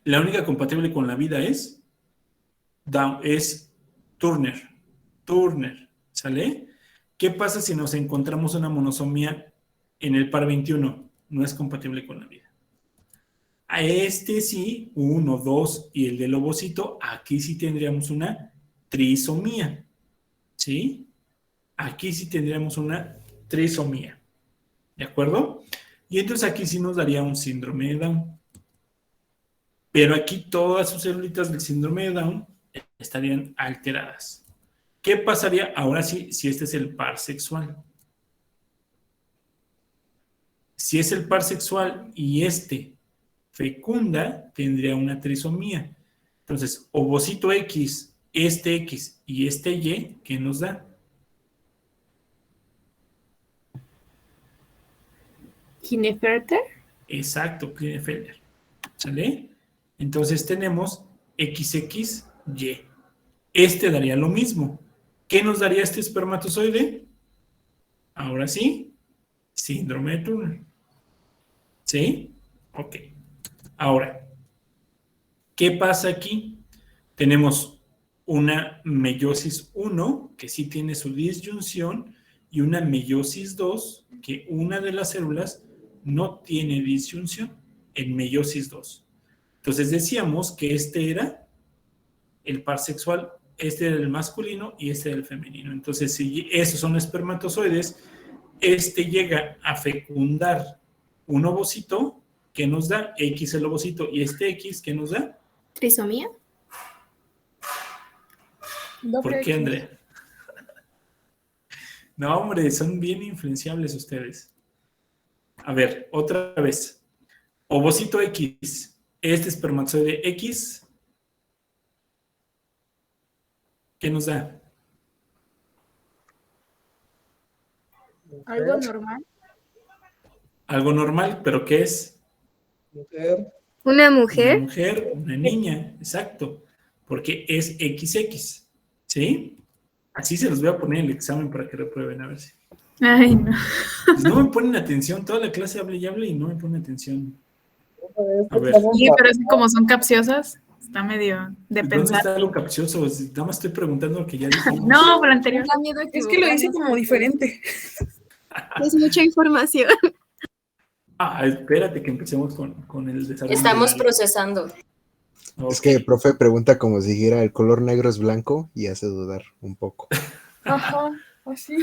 la única compatible con la vida es Turner. Turner, ¿sale? ¿Qué pasa si nos encontramos una monosomía en el par 21? No es compatible con la vida. A este sí, 1, 2 y el del ovocito, aquí sí tendríamos una trisomía. ¿Sí? Aquí sí tendríamos una trisomía. ¿De acuerdo? Y entonces aquí sí nos daría un síndrome de Down. Pero aquí todas sus célulitas del síndrome de Down estarían alteradas. ¿Qué pasaría ahora sí si este es el par sexual? Si es el par sexual y este fecunda, tendría una trisomía. Entonces, ovocito X, este X y este Y, ¿qué nos da? Klinefelter. Exacto, Klinefelter. ¿Sale? Entonces tenemos XXY. Este daría lo mismo. ¿Qué nos daría este espermatozoide? Ahora sí, síndrome de Turner. ¿Sí? Ok. Ahora, ¿qué pasa aquí? Tenemos una meiosis 1, que sí tiene su disyunción, y una meiosis 2, que una de las células no tiene disyunción en meiosis 2. Entonces decíamos que este era el par sexual, este era el masculino y este era el femenino. Entonces, si esos son espermatozoides, este llega a fecundar un ovocito que nos da X el ovocito y este X que nos da ¿Trisomía? ¿por qué, Andrea? No, hombre, son bien influenciables ustedes. A ver, otra vez. Ovocito X, este espermatozoide X, ¿qué nos da? Algo normal. Algo normal, pero ¿qué es? Mujer. ¿Una Una mujer? mujer, una niña, exacto, porque es XX, ¿sí? Así se los voy a poner en el examen para que reprueben, a ver si. Ay, no. Pues no me ponen atención, toda la clase hable y hable y no me ponen atención. A ver, Sí, pero es que como son capciosas, está medio de ¿dónde pensar. está lo capcioso? Nada más estoy preguntando lo que ya dijimos. No, por lo anterior. Da miedo Es que lo dice como diferente. Es mucha información. Ah, espérate que empecemos con el desarrollo. Estamos del- procesando. Es que el profe pregunta como si dijera el color negro es blanco y hace dudar un poco. Ajá, así.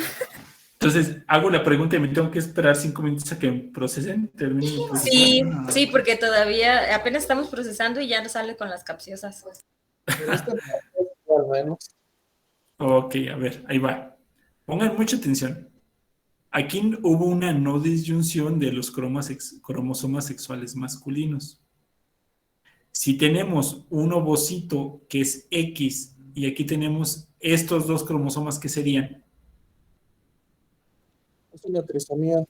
Entonces, hago la pregunta y me tengo que esperar 5 minutos a que procesen. Terminen de procesar. Sí, sí, porque todavía apenas estamos procesando y ya nos sale con las capciosas. Al menos. Ok, a ver, ahí va. Pongan mucha atención. Aquí hubo una no disyunción de los cromosomas sexuales masculinos. Si tenemos un ovocito que es X y aquí tenemos estos dos cromosomas, ¿qué serían? Es una trisomía.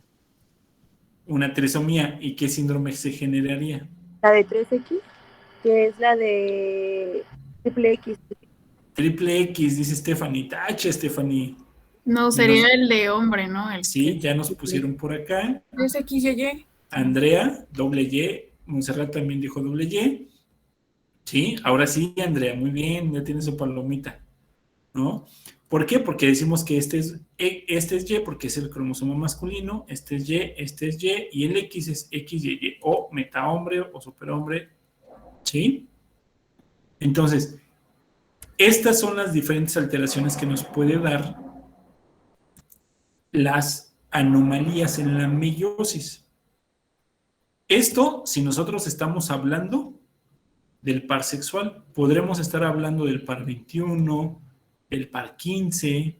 Una trisomía. ¿Y qué síndrome se generaría? La de 3X, que es la de triple X. Triple X, dice Stephanie. Tache, Stephanie. No, sería el de hombre, ¿no? Sí, ya nos pusieron por acá. Es X y Y. Andrea, doble Y. Montserrat también dijo doble Y. Sí, ahora sí, Andrea, muy bien, ya tiene su palomita, ¿no? ¿Por qué? Porque decimos que este es Y porque es el cromosoma masculino, este es Y, y el X es XY, o metahombre o superhombre, ¿sí? Entonces, estas son las diferentes alteraciones que nos puede dar las anomalías en la meiosis. Esto, si nosotros estamos hablando del par sexual, podremos estar hablando del par 21, del par 15,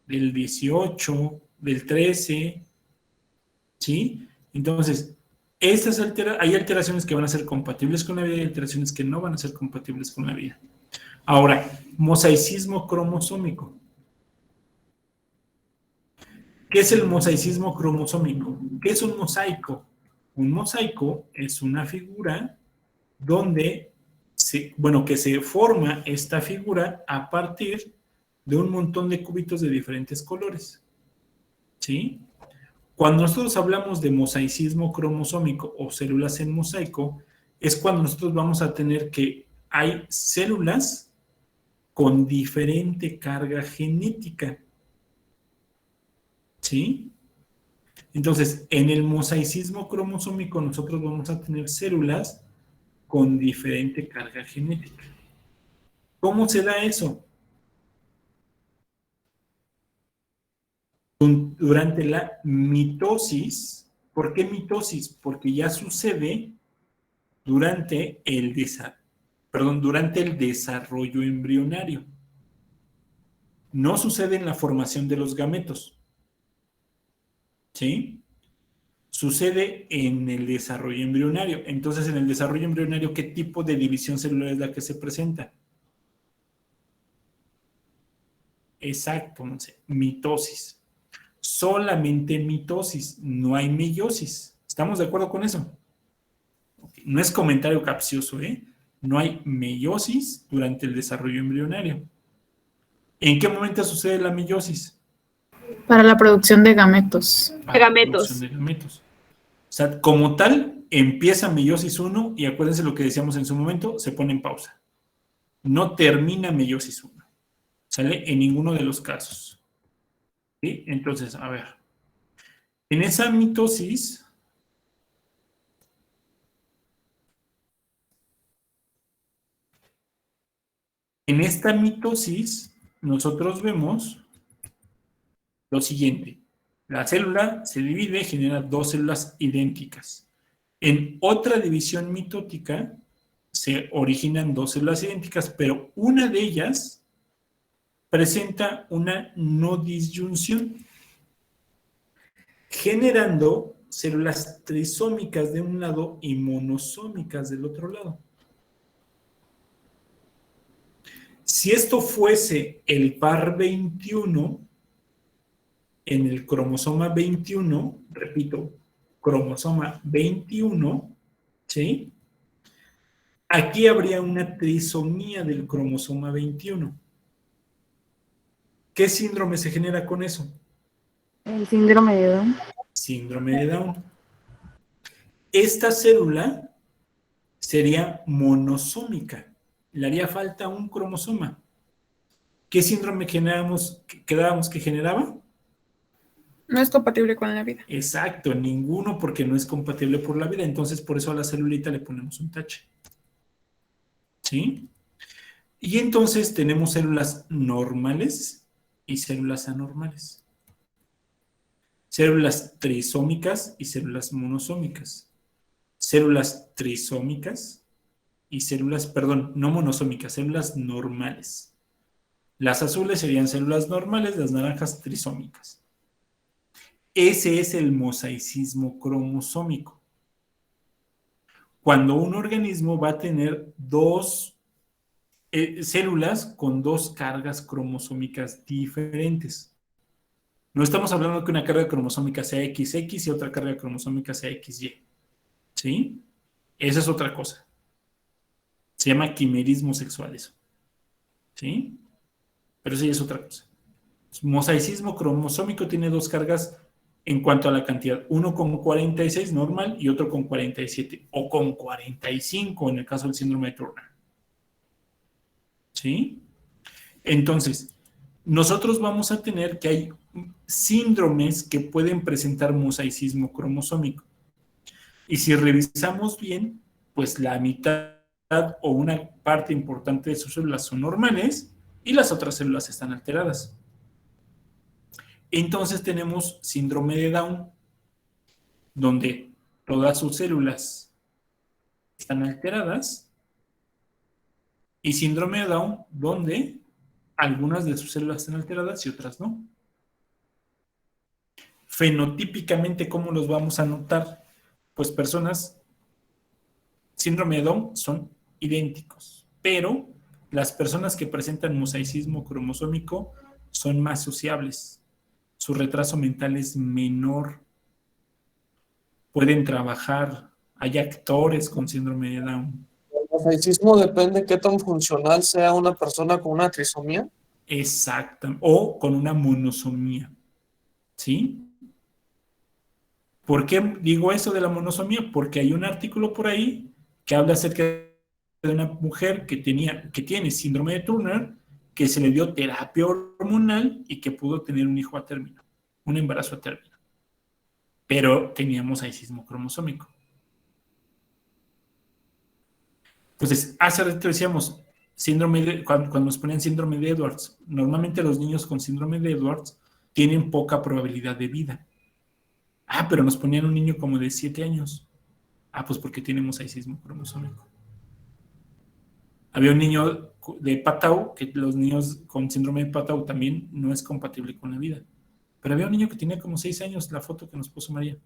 del 18, del 13, ¿sí? Entonces, hay alteraciones que van a ser compatibles con la vida y alteraciones que no van a ser compatibles con la vida. Ahora, mosaicismo cromosómico. ¿Qué es el mosaicismo cromosómico? ¿Qué es un mosaico? Un mosaico es una figura donde que se forma esta figura a partir de un montón de cubitos de diferentes colores. ¿Sí? Cuando nosotros hablamos de mosaicismo cromosómico o células en mosaico, es cuando nosotros vamos a tener que hay células con diferente carga genética. ¿Sí? Entonces, en el mosaicismo cromosómico nosotros vamos a tener células con diferente carga genética. ¿Cómo se da eso? Durante la mitosis. ¿Por qué mitosis? Porque ya sucede durante el desarrollo embrionario. No sucede en la formación de los gametos. ¿Sí? Sucede en el desarrollo embrionario. Entonces, en el desarrollo embrionario, ¿qué tipo de división celular es la que se presenta? Exacto, mitosis. Solamente mitosis, no hay meiosis. ¿Estamos de acuerdo con eso? Okay. No es comentario capcioso, ¿eh? No hay meiosis durante el desarrollo embrionario. ¿En qué momento sucede la meiosis? Para la producción de gametos. Producción de gametos. O sea, como tal, empieza meiosis 1 y acuérdense lo que decíamos en su momento, se pone en pausa. No termina meiosis 1. ¿Sale? En ninguno de los casos. ¿Sí? Entonces, a ver. En esa mitosis, nosotros vemos lo siguiente. La célula se divide, genera dos células idénticas. En otra división mitótica se originan dos células idénticas, pero una de ellas presenta una no disyunción, generando células trisómicas de un lado y monosómicas del otro lado. Si esto fuese el par 21, en el cromosoma 21, repito, cromosoma 21, ¿sí? Aquí habría una trisomía del cromosoma 21. ¿Qué síndrome se genera con eso? El síndrome de Down. Síndrome de Down. Esta célula sería monosómica. Le haría falta un cromosoma. ¿Qué síndrome quedábamos que generaba? No es compatible con la vida. Exacto, ninguno porque no es compatible por la vida. Entonces, por eso a la celulita le ponemos un tache. ¿sí? Y entonces tenemos células normales y células anormales. Células trisómicas y células monosómicas. Células trisómicas y células, perdón, no monosómicas, células normales. Las azules serían células normales, las naranjas trisómicas. Ese es el mosaicismo cromosómico. Cuando un organismo va a tener dos células con dos cargas cromosómicas diferentes. No estamos hablando que una carga cromosómica sea XX y otra carga cromosómica sea XY. ¿Sí? Esa es otra cosa. Se llama quimerismo sexual eso. ¿Sí? Pero eso ya es otra cosa. Mosaicismo cromosómico tiene dos cargas en cuanto a la cantidad. Uno con 46 normal y otro con 47. O con 45 en el caso del síndrome de Turner. ¿Sí? Entonces, nosotros vamos a tener que hay síndromes que pueden presentar mosaicismo cromosómico. Y si revisamos bien, pues la mitad o una parte importante de sus células son normales y las otras células están alteradas. Entonces tenemos síndrome de Down, donde todas sus células están alteradas, y síndrome de Down, donde algunas de sus células están alteradas y otras no. Fenotípicamente, ¿cómo los vamos a notar? Pues personas, síndrome de Down son idénticos, pero las personas que presentan mosaicismo cromosómico son más sociables. Su retraso mental es menor. Pueden trabajar. Hay actores con síndrome de Down. ¿El mosaicismo depende de qué tan funcional sea una persona con una trisomía? Exacto. O con una monosomía. ¿Sí? ¿Por qué digo eso de la monosomía? Porque hay un artículo por ahí que habla acerca de una mujer que tiene síndrome de Turner, que se le dio terapia hormonal y que pudo tener un hijo a término, un embarazo a término. Pero tenía mosaicismo cromosómico. Entonces, hace rato decíamos, cuando nos ponían síndrome de Edwards, normalmente los niños con síndrome de Edwards tienen poca probabilidad de vida. Ah, pero nos ponían un niño como de 7 años. Ah, pues porque tiene mosaicismo cromosómico. Había un niño de Patau, que los niños con síndrome de Patau también no es compatible con la vida. Pero había un niño que tenía como 6 años, la foto que nos puso María.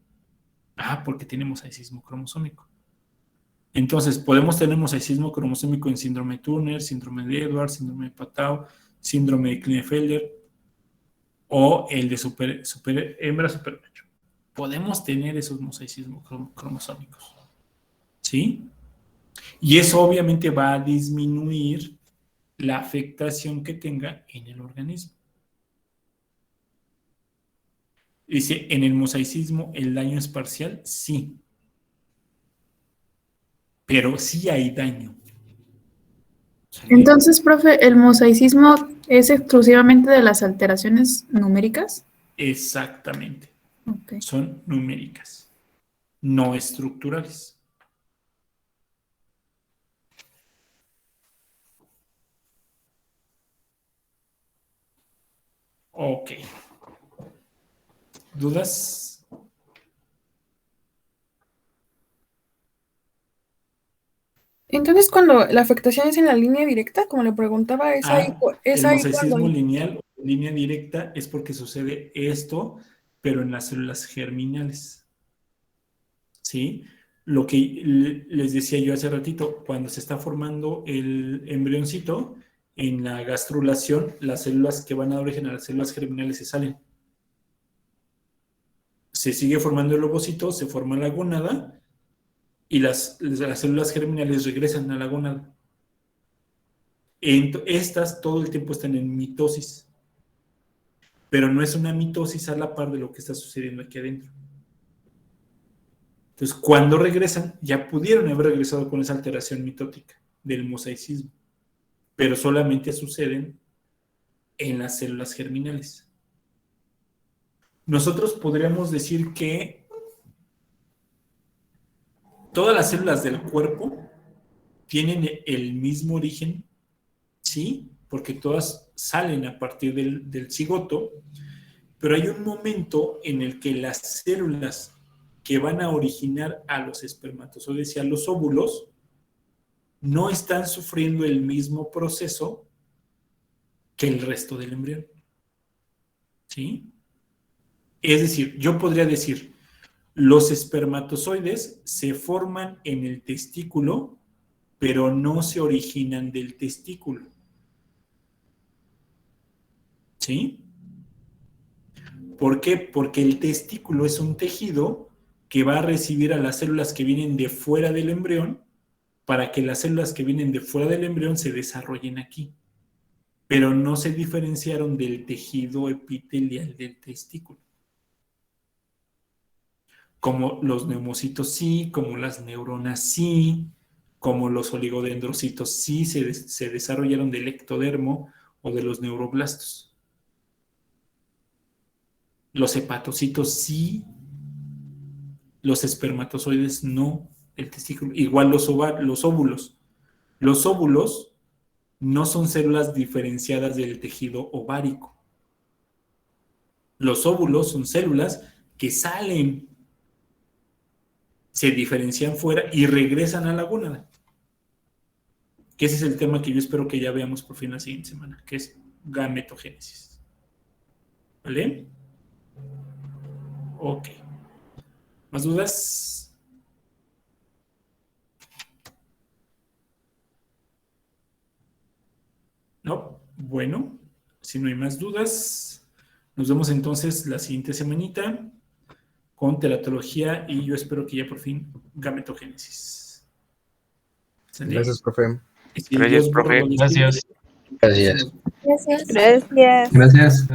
Ah, porque tiene mosaicismo cromosómico. Entonces, podemos tener mosaicismo cromosómico en síndrome de Turner, síndrome de Edwards, síndrome de Patau, síndrome de Klinefelter o el de hembra supermacho. Podemos tener esos mosaicismos cromosómicos. ¿Sí? Y eso obviamente va a disminuir la afectación que tenga en el organismo. Dice, ¿en el mosaicismo el daño es parcial? Sí. Pero sí hay daño. ¿Sale? Entonces, profe, ¿el mosaicismo es exclusivamente de las alteraciones numéricas? Exactamente. Okay. Son numéricas, no estructurales. Ok. ¿Dudas? Entonces, cuando la afectación es en la línea directa, como le preguntaba, es ahí el mosaicismo cuando... lineal o línea directa es porque sucede esto, pero en las células germinales. ¿Sí? Lo que les decía yo hace ratito, cuando se está formando el embrioncito, en la gastrulación, las células que van a dar origen a las células germinales se salen. Se sigue formando el ovocito, se forma la gónada, y las células germinales regresan a la gónada. Estas todo el tiempo están en mitosis, pero no es una mitosis a la par de lo que está sucediendo aquí adentro. Entonces, cuando regresan, ya pudieron haber regresado con esa alteración mitótica del mosaicismo, pero solamente suceden en las células germinales. Nosotros podríamos decir que todas las células del cuerpo tienen el mismo origen, sí, porque todas salen a partir del cigoto, pero hay un momento en el que las células que van a originar a los espermatozoides y a los óvulos no están sufriendo el mismo proceso que el resto del embrión. ¿Sí? Es decir, yo podría decir, los espermatozoides se forman en el testículo, pero no se originan del testículo. ¿Sí? ¿Por qué? Porque el testículo es un tejido que va a recibir a las células que vienen de fuera del embrión para que las células que vienen de fuera del embrión se desarrollen aquí. Pero no se diferenciaron del tejido epitelial del testículo. Como los neumocitos sí, como las neuronas sí, como los oligodendrocitos sí se desarrollaron del ectodermo o de los neuroblastos. Los hepatocitos sí, los espermatozoides no, el testículo. Igual los óvulos. Los óvulos no son células diferenciadas del tejido ovárico. Los óvulos son células que salen, se diferencian fuera y regresan a la gónada. Que ese es el tema que yo espero que ya veamos por fin la siguiente semana, que es gametogénesis. ¿Vale? Ok. ¿Más dudas? No. Bueno, si no hay más dudas, nos vemos entonces la siguiente semanita con teratología y yo espero que ya por fin gametogénesis. ¿Sale? Gracias, profe. Gracias, profe. Gracias. Gracias. Gracias. Gracias.